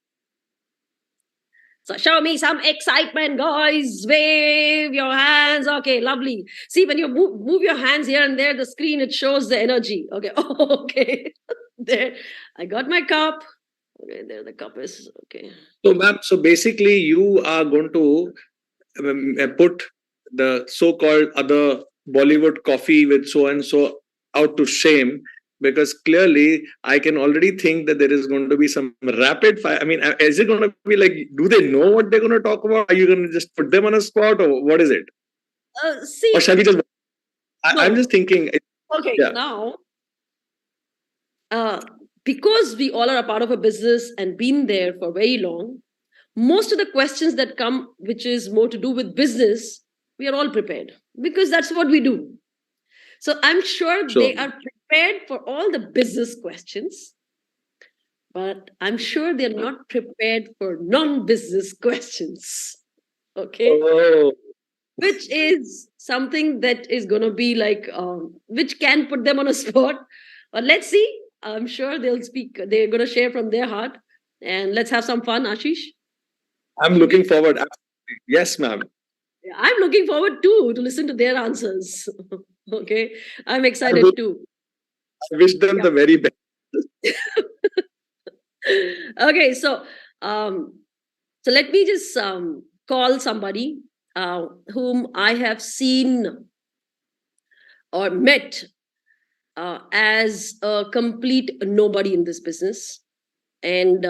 So show me some excitement, guys. Wave your hands. Okay, lovely. See, when you move your hands here and there, the screen, it shows the energy. Okay. Oh, okay. There. I got my cup. Okay, there the cup is. Okay. So, ma'am, so basically you are going to put the so-called other Bollywood coffee with so and so out to shame, because clearly I can already think that there is going to be some rapid fire. I mean, is it going to be like, do they know what they're going to talk about? Are you going to just put them on a spot, or what is it? See. Or shall we just? I'm No. just thinking. Okay, Yeah. now, because we all are a part of a business and been there for very long, most of the questions that come, which is more to do with business, we are all prepared because that's what we do. So I'm sure they are prepared for all the business questions, but I'm sure they're not prepared for non-business questions. Okay. Oh. Which is something that is going to be like, which can put them on a spot. But let's see. I'm sure they'll speak. They're going to share from their heart. And let's have some fun, Ashish. I'm looking forward. Yes, ma'am. I'm looking forward too to listen to their answers. Okay. I'm excited too. I wish them the very best. Okay. So let me just call somebody whom I have seen or met as a complete nobody in this business. And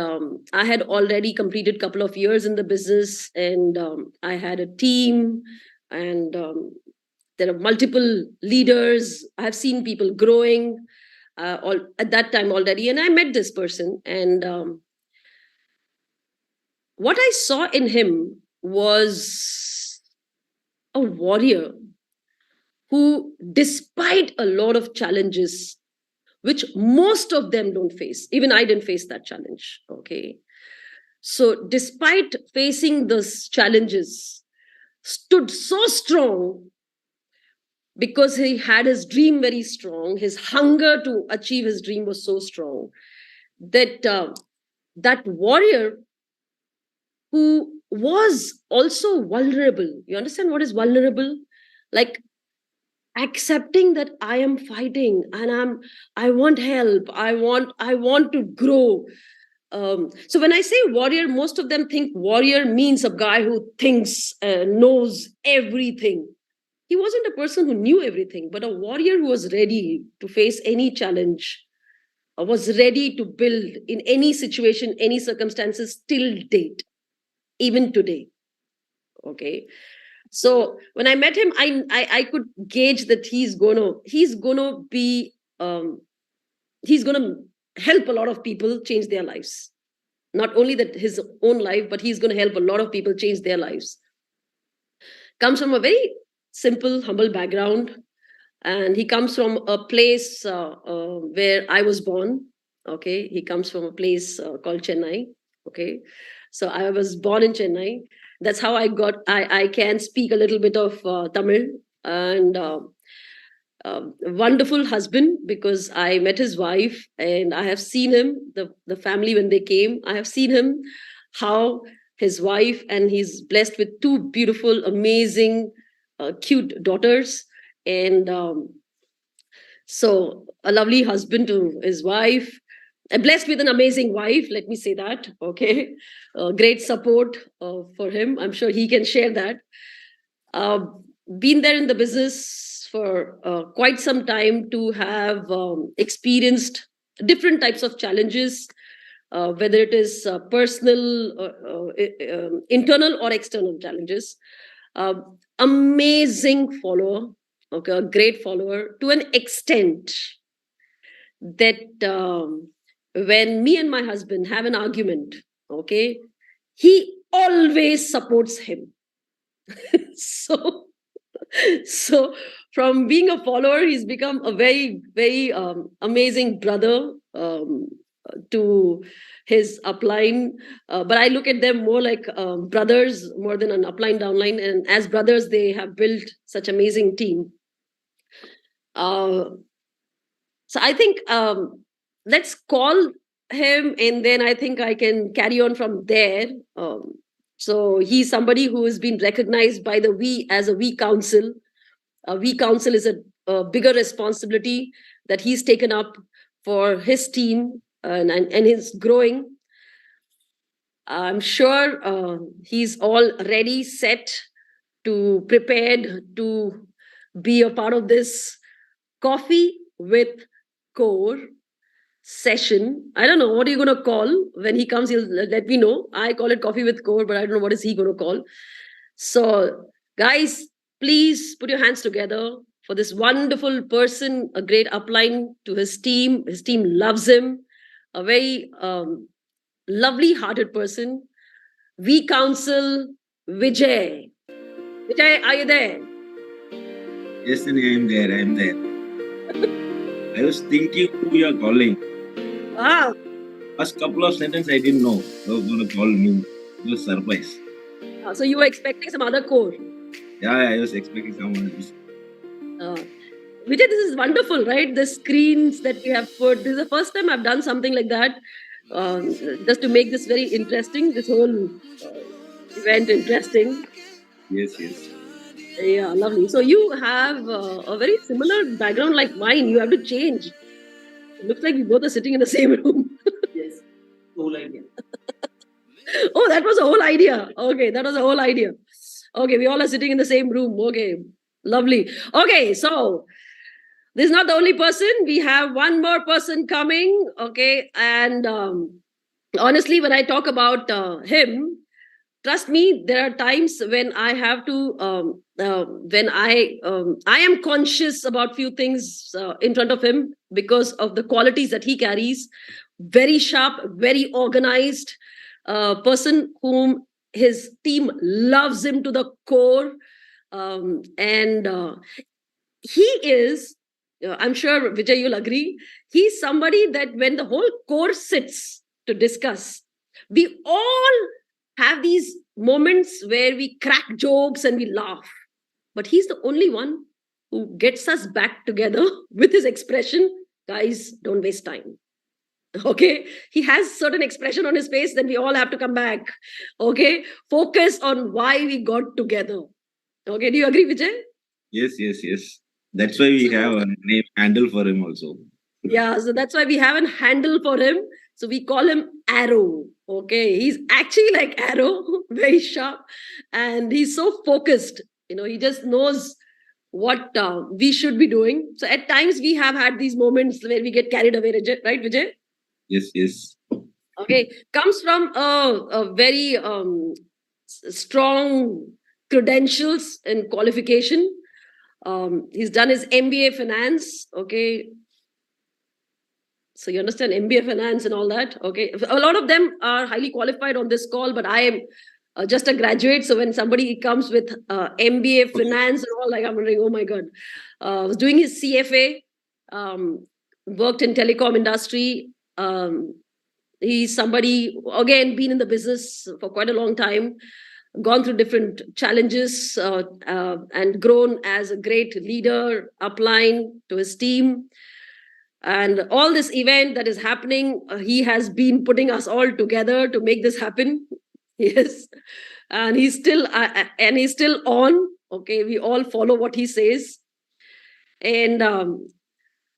I had already completed a couple of years in the business, and I had a team, and there are multiple leaders. I have seen people growing at that time already, and I met this person. And what I saw in him was a warrior who, despite a lot of challenges, which most of them don't face. Even I didn't face that challenge. Okay. So despite facing those challenges, stood so strong because he had his dream very strong. His hunger to achieve his dream was so strong that that warrior who was also vulnerable. You understand what is vulnerable? Like accepting that I am fighting and I want help. I want to grow. So when I say warrior, most of them think warrior means a guy who thinks, knows everything. He wasn't a person who knew everything, but a warrior who was ready to face any challenge, was ready to build in any situation, any circumstances, till date, even today. Okay. So when I met him, I could gauge that he's gonna help a lot of people change their lives. Not only that his own life, but he's going to help a lot of people change their lives. Comes from a very simple, humble background, and he comes from a place where I was born. Okay, he comes from a place called Chennai. Okay, so I was born in Chennai. That's how I can speak a little bit of Tamil. And wonderful husband, because I met his wife and I have seen him, the family when they came. I have seen him, how his wife, and he's blessed with two beautiful, amazing, cute daughters. And so a lovely husband to his wife, blessed with an amazing wife, let me say that. Okay, great support for him. I'm sure he can share that. Been there in the business for quite some time, to have experienced different types of challenges, whether it is personal, internal or external challenges. Amazing follower, okay, a great follower to an extent that when me and my husband have an argument, okay, he always supports him. So from being a follower, he's become a very, very amazing brother, to his upline, but I look at them more like brothers more than an upline downline, and as brothers they have built such amazing team. So I think let's call him, and then I think I can carry on from there. So he's somebody who has been recognized by the We as a We Council. We Council is a bigger responsibility that he's taken up for his team, and is growing. I'm sure he's all ready, set to prepared to be a part of this coffee with core session. I don't know what are you going to call when he comes. He'll let me know. I call it coffee with core, but I don't know what is he going to call. So, guys, please put your hands together for this wonderful person, a great upline to his team. His team loves him, a very lovely-hearted person. We Council Vijay. Vijay, are you there? Yes, and I am there. I am there. I was thinking who you are calling. Ah. First couple of sentences I didn't know you were going to call me. It was surprise. So you were expecting some other core. Yeah, I was expecting someone else. Vijay, this is wonderful, right? The screens that we have put. This is the first time I've done something like that. Just to make this very interesting, this whole event interesting. Yes, yes. Yeah, lovely. So you have a very similar background like mine. You have to change. It looks like we both are sitting in the same room. Yes, whole idea. Oh, that was the whole idea. Okay, that was the whole idea. Okay, we all are sitting in the same room. Okay, lovely. Okay, so this is not the only person. We have one more person coming. Okay, and honestly, when I talk about him, trust me, there are times when I have to, when I am conscious about few things in front of him because of the qualities that he carries. Very sharp, very organized person whom his team loves him to the core. And he is, I'm sure Vijay, you'll agree, he's somebody that when the whole core sits to discuss, we all have these moments where we crack jokes and we laugh. But he's the only one who gets us back together with his expression, guys, don't waste time. Okay, he has certain expression on his face, then we all have to come back. Okay, focus on why we got together. Okay, do you agree, Vijay? Yes, yes, yes. That's why we have a name handle for him also. Yeah, so that's why we have a handle for him. So we call him Arrow. Okay, he's actually like Arrow, very sharp, and he's so focused. You know, he just knows what we should be doing. So at times we have had these moments where we get carried away, right, Vijay? Yes, yes. Okay, comes from a very strong credentials and qualification. He's done his MBA Finance. Okay, so you understand MBA Finance and all that. Okay, a lot of them are highly qualified on this call, but I am just a graduate. So when somebody comes with MBA Finance and all, like I'm wondering, oh my god. Was doing his CFA. Worked in telecom industry. He's somebody, again, been in the business for quite a long time, gone through different challenges and grown as a great leader, upline to his team. And all this event that is happening, he has been putting us all together to make this happen. Yes. And he's still on. Okay, we all follow what he says. And a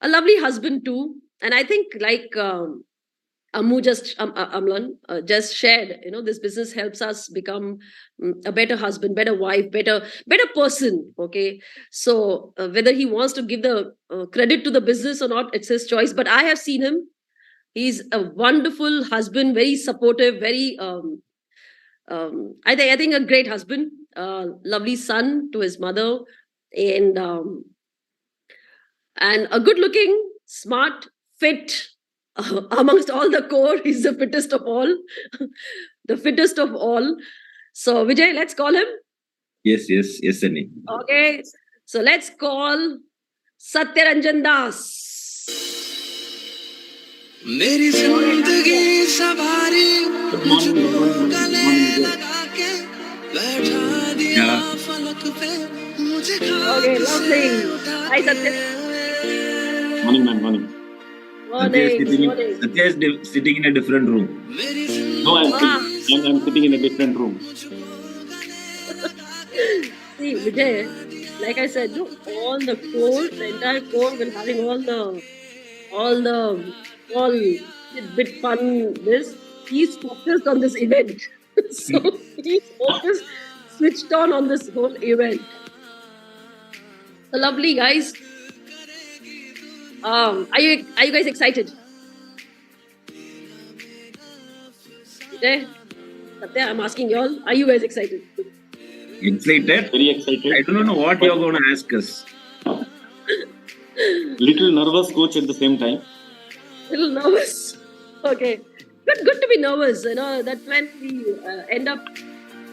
lovely husband too. And I think like Amlan just shared, you know, this business helps us become a better husband, better wife, better person. Okay, so whether he wants to give the credit to the business or not, it's his choice. But I have seen him; he's a wonderful husband, very supportive, very I think a great husband, lovely son to his mother, and a good-looking, smart, fit. Amongst all the core, he's the fittest of all. The fittest of all. So, Vijay, let's call him. Yes, yes, yes, Sunny. Okay. So, let's call Satyaranjan Das. मेरी जिंदगी सवारी मुझको गले लगा के बैठा दिया फलक पे मुझे Okay, lovely. Hi, Satya. Morning, man, morning. Morning. Satya is sitting in a different room. No, I'm sitting in a different room. See, Vijay, like I said, no, all the core, the entire core will having all bit fun. He's focused on this event, so he's focused, switched on this whole event. So lovely, guys. Are you guys excited? Vijay, Satya, I'm asking y'all, are you guys excited? Excited? Very excited. I don't know what you're going to ask us. Little nervous, coach, at the same time. Little nervous. Okay. Good to be nervous. You know, that's when we end up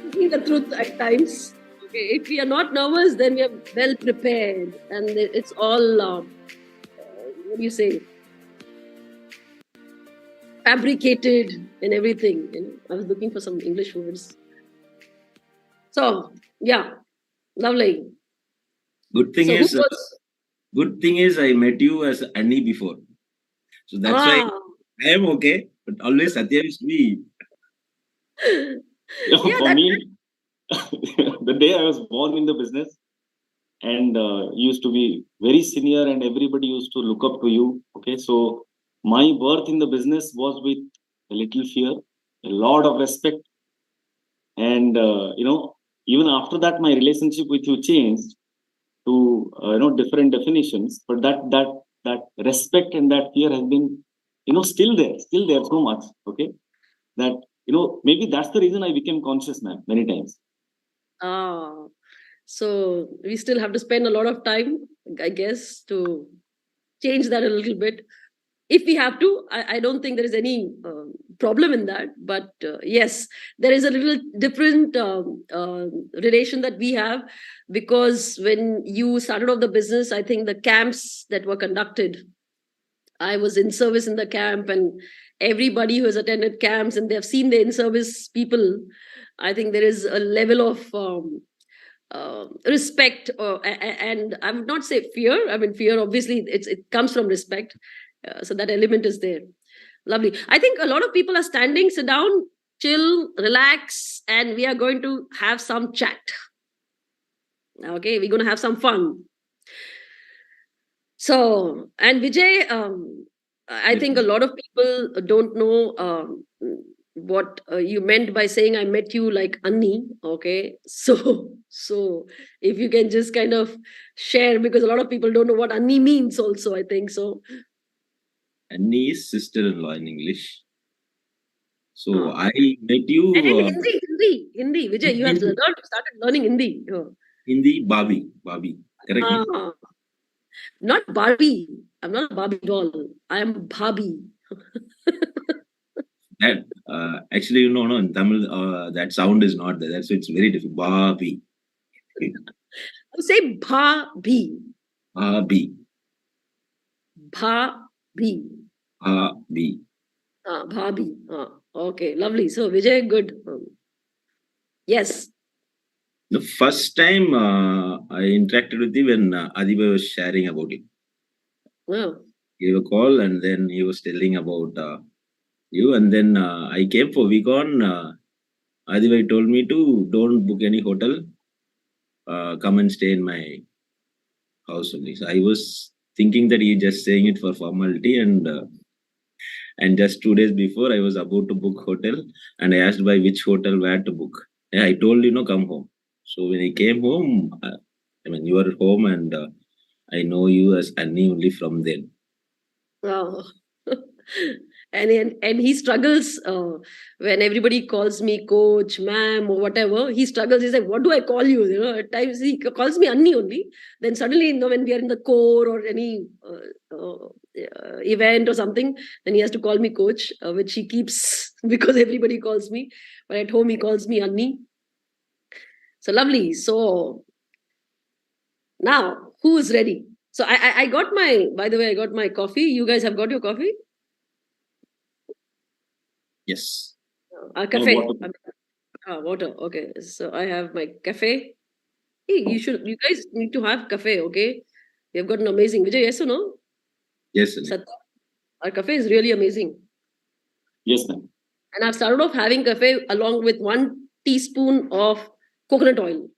speaking the truth at times. Okay. If we are not nervous, then we are well prepared. And it's all, what do you say? Fabricated and everything. You know, I was looking for some English words. So, yeah. Lovely. Good thing is I met you as Annie before. So that's why I am okay. But always Satya is me. For me, the day I was born in the business and used to be very senior and everybody used to look up to you. Okay, so my birth in the business was with a little fear, a lot of respect. And, even after that, my relationship with you changed to, different definitions. But that respect and that fear has been, still there so much. Okay, that maybe that's the reason I became conscious, man, many times. So we still have to spend a lot of time, I guess, to change that a little bit. If we have to, I don't think there is any problem in that. But yes, there is a little different relation that we have, because when you started off the business, I think the camps that were conducted, I was in service in the camp, and everybody who has attended camps and they've seen the in-service people, I think there is a level of respect, and I would not say fear. I mean, fear obviously it comes from respect, so that element is there. Lovely. I think a lot of people are standing. Sit down, chill, relax, and we are going to have some chat. Okay, we're going to have some fun. So, and Vijay, I think a lot of people don't know what you meant by saying I met you like Anni. Okay, so if you can just kind of share, because a lot of people don't know what Anni means also, I think so. Annie is sister-in-law in English. So I met you. And Hindi, Vijay, you have started learning Hindi. Hindi, Bobby, correct? Not Barbie. I'm not a Barbie doll. I am Bhabhi. That actually, no, in Tamil, that sound is not there. That's it's very difficult. Bobby. Say Bhabhi. Bhabhi. Bhabhi. Bhabhi. Bhabhi. Okay, lovely. So Vijay, good. Yes. The first time I interacted with you when Adiba was sharing about it. Wow. He gave a call and then he was telling about you, and then I came for week on. Adiba told me to don't book any hotel. Come and stay in my house only. So I was thinking that he just saying it for formality, and just 2 days before I was about to book hotel, and I asked by which hotel where to book. Yeah, I told come home. So when I came home, you were at home, and I know you as Annie only from then. Wow. And he struggles when everybody calls me coach, ma'am, or whatever. He struggles. He's like, what do I call you? You know, at times he calls me Anni only. Then suddenly, when we are in the core or any event or something, then he has to call me coach, which he keeps because everybody calls me. But at home, he calls me Anni. So lovely. So now, who is ready? So I got my, by the way, I got my coffee. You guys have got your coffee? Yes. Cafe. Water. Water. Okay. So I have my cafe. Hey, you guys need to have cafe, okay? You've got an amazing Vijay, yes or no? Yes. Satya, our cafe is really amazing. Yes, ma'am. And I've started off having cafe along with 1 teaspoon of coconut oil.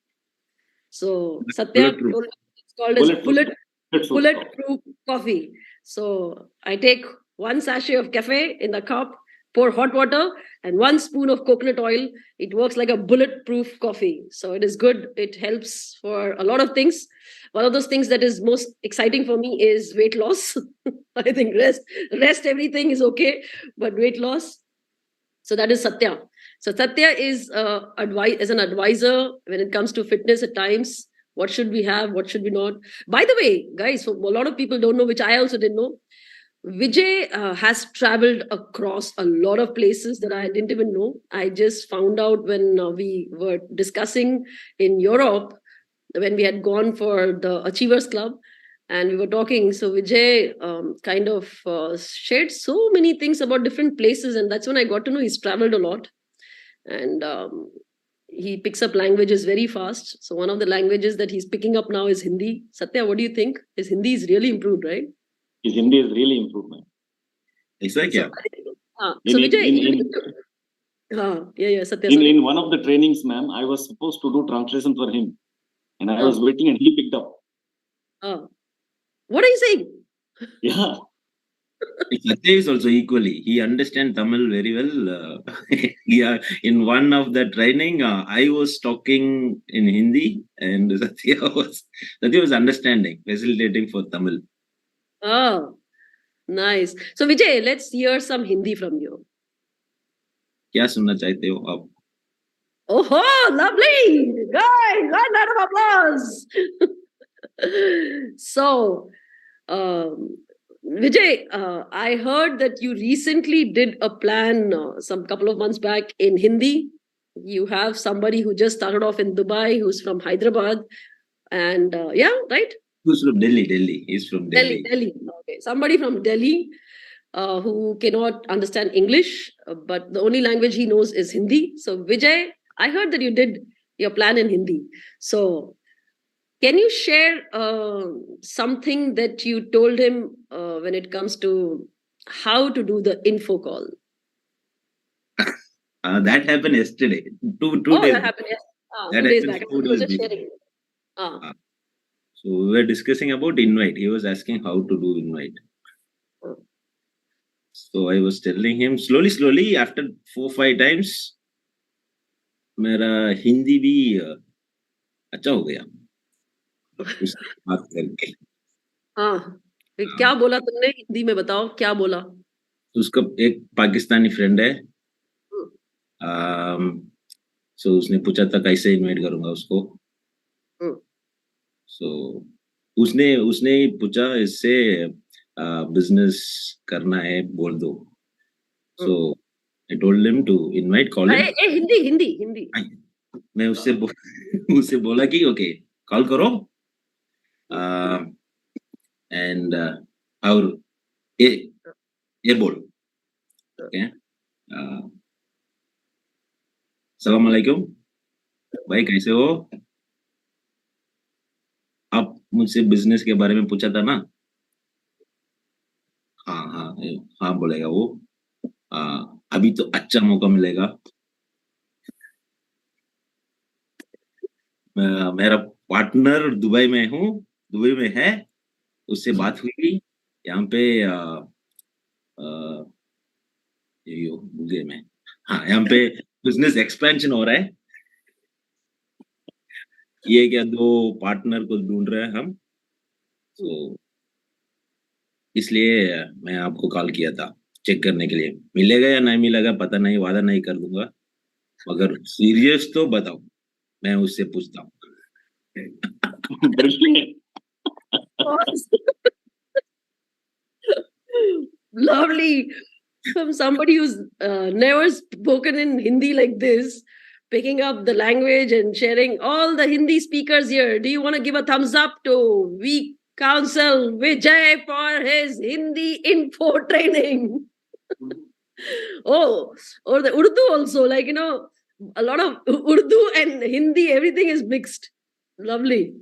So Satya Bulletproof. told me it's called as Bulletproof. bulletproof coffee. So I take 1 sachet of cafe in the cup, pour hot water, and 1 spoon of coconut oil. It works like a bulletproof coffee. So it is good. It helps for a lot of things. One of those things that is most exciting for me is weight loss. I think rest everything is okay, but weight loss. So that is Satya. So Satya is an advisor when it comes to fitness at times. What should we have? What should we not? By the way, guys, so a lot of people don't know, which I also didn't know. Vijay has traveled across a lot of places that I didn't even know. I just found out when we were discussing in Europe, when we had gone for the Achievers Club, and we were talking. So Vijay kind of shared so many things about different places, and that's when I got to know he's traveled a lot, and he picks up languages very fast. So one of the languages that he's picking up now is Hindi. Satya, what do you think? His Hindi is really improved, right? His Hindi is really improved, ma'am. Exactly. So Vijay, Satya. In one of the trainings, ma'am, I was supposed to do translation for him, and I was waiting, and he picked up. What are you saying? Yeah. Satya is also equally. He understands Tamil very well. Yeah, in one of the training, I was talking in Hindi, and Satya was understanding, facilitating for Tamil. Oh, nice. So Vijay, let's hear some Hindi from you. क्या सुनना चाहते हो आप? Oh, lovely, guys! One round of applause. So, Vijay, I heard that you recently did a plan some couple of months back in Hindi. You have somebody who just started off in Dubai, who's from Hyderabad, and right? Who's from Delhi? He's from Delhi. Delhi. Okay, somebody from Delhi who cannot understand English, but the only language he knows is Hindi. So, Vijay, I heard that you did your plan in Hindi. So, can you share something that you told him when it comes to how to do the info call? That happened yesterday. Two days. That happened yesterday. 2 days back. I was just sharing. So we were discussing about invite. He was asking how to do invite. So I was telling him slowly after 4-5 times, मेरा हिंदी भी अच्छा हो गया बात करके. क्या बोला तुमने हिंदी में? बताओ क्या बोला. उसका एक पाकिस्तानी फ्रेंड है. सो उसने पूछा था कैसे इनवाइट करूंगा उसको. सो उसने पूछा इससे बिजनेस करना है बोल दो. सो I told him to invite, call him. Hindi. मैं उससे बोला कि ओके कॉल करो एंड और ये बोल ओके. सलाम अलैकुम भाई, कैसे हो आप? मुझसे बिजनेस के बारे में पूछा था ना. हाँ बोलेगा वो. अभी तो अच्छा मौका मिलेगा. मेरा पार्टनर दुबई में है. उससे बात हुई यहाँ पे में. यहाँ पे बिजनेस एक्सपेंशन हो रहा है. ये क्या 2 पार्टनर को ढूंढ रहे हैं हम. तो इसलिए मैं आपको कॉल किया था चेक करने के लिए. मिलेगा या नहीं मिलेगा पता नहीं, वादा नहीं कर दूंगा, मगर सीरियस तो बताओ. मैं उससे पूछता हूँ. Lovely. From somebody who's never spoken in Hindi like this, picking up the language and sharing. All the Hindi speakers here, do you want to give a thumbs up to We Counsel Vijay for his Hindi info training? Oh, or the Urdu also, like, a lot of Urdu and Hindi, everything is mixed. Lovely.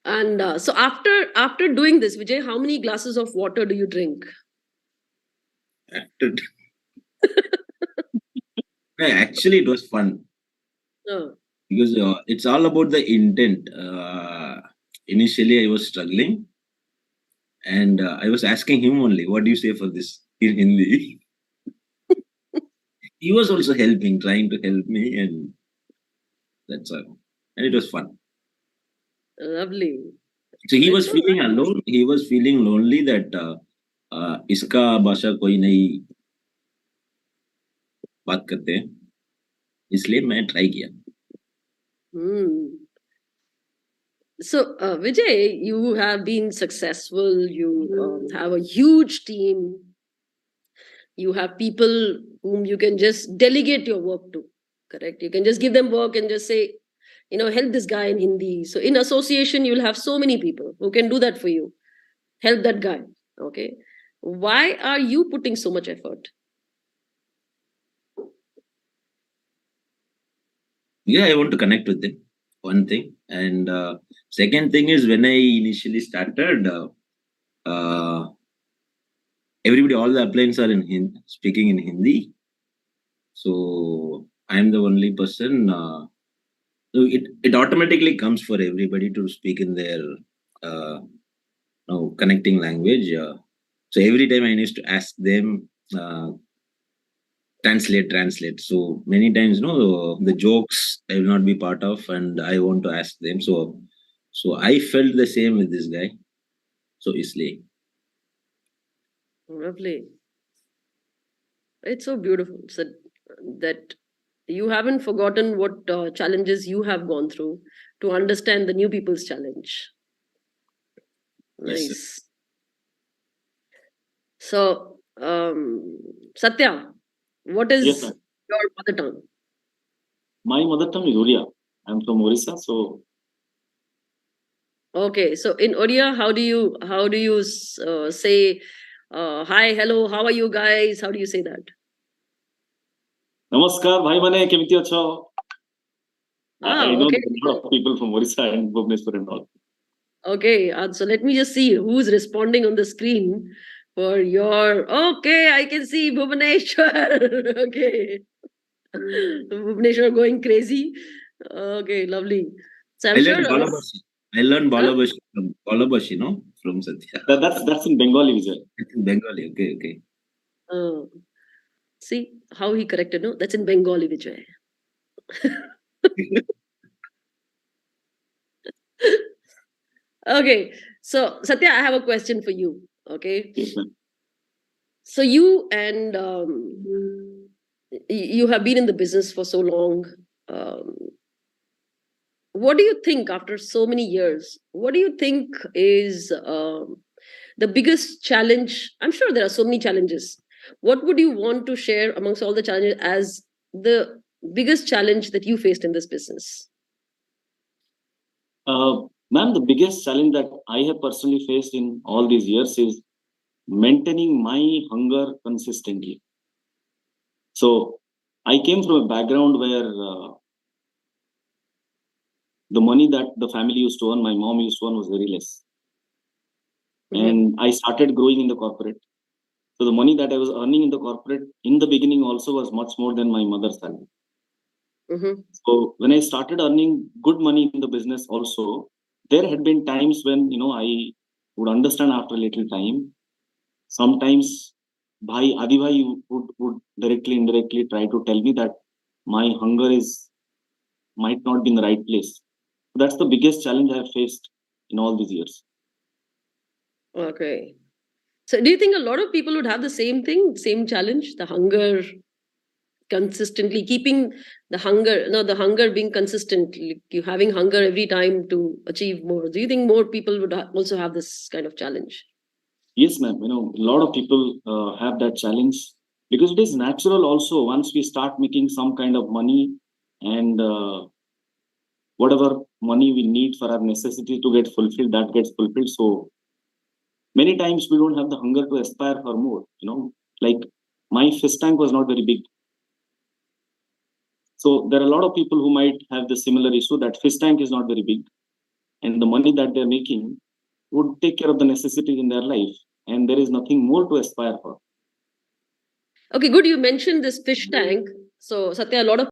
And so after doing this, Vijay, how many glasses of water do you drink? Actually, it was fun Oh. because it's all about the intent. Initially, I was struggling, and I was asking him only, "What do you say for this in Hindi?" He was also helping, trying to help me, and that's all. And it was fun. Lovely. So he It's was so feeling nice. alone. He was feeling lonely that इसका भाषा कोई नहीं बात करते हैं, इसलिए मैं try किया. Hmm. So, Vijay, you have been successful. You have a huge team. You have people whom you can just delegate your work to. Correct? You can just give them work and just say, help this guy in Hindi. So, in association, you'll have so many people who can do that for you. Help that guy. Okay. Why are you putting so much effort? Yeah, I want to connect with them. One thing, and second thing is when I initially started, everybody, all the appliances are in speaking in Hindi. So I'm the only person. So it automatically comes for everybody to speak in their connecting language. So every time I need to ask them, translate. So many times, the jokes I will not be part of, and I want to ask them. So I felt the same with this guy. So easily. Lovely. It's so beautiful. So that you haven't forgotten what challenges you have gone through to understand the new people's challenge. Yes, sir. Nice. So, Satya, what Yes, is sir. your mother tongue? My mother tongue is Oriya. I'm from Orissa, so Okay, so in Odia, how do you say hi, hello, how are you guys? How do you say that? Namaskar, bhai mane, kemiti acho? I know Okay. a lot of people from Orissa and Bhubaneswar and all. Okay, so let me just see who's responding on the screen for your. Okay, I can see Bhubaneswar. Okay, Bhubaneswar going crazy. Okay, lovely. So I I'm learned sure. Balabashi. I learned Huh? Balabashi, from Satya. That's in Bengali, Vijay. It's in Bengali. Okay. See how he corrected. No, that's in Bengali, Vijay. Okay, so Satya, I have a question for you. Okay, Yes, ma'am. so you and you have been in the business for so long. Um, what do you think after so many years? What do you think is the biggest challenge? I'm sure there are so many challenges. What would you want to share amongst all the challenges as the biggest challenge that you faced in this business? Ma'am, the biggest challenge that I have personally faced in all these years is maintaining my hunger consistently. So I came from a background where the money that the family used to earn, my mom used to earn, was very less. And I started growing in the corporate. So the money that I was earning in the corporate in the beginning also was much more than my mother's salary. So when I started earning good money in the business also, there had been times when, I would understand after a little time. Sometimes Adi Bhai would directly, indirectly try to tell me that my hunger might not be in the right place. That's the biggest challenge I have faced in all these years. Okay. So do you think a lot of people would have the same thing, same challenge, the hunger, consistently keeping the hunger being consistent, like you having hunger every time to achieve more? Do you think more people would also have this kind of challenge? Yes, ma'am. A lot of people have that challenge because it is natural also. Once we start making some kind of money and whatever money we need for our necessity to get fulfilled, that gets fulfilled. So many times we don't have the hunger to aspire for more, like my fish tank was not very big. So there are a lot of people who might have the similar issue that fish tank is not very big, and the money that they're making would take care of the necessities in their life, and there is nothing more to aspire for. Okay, good. You mentioned this fish tank. So, Satya, a lot of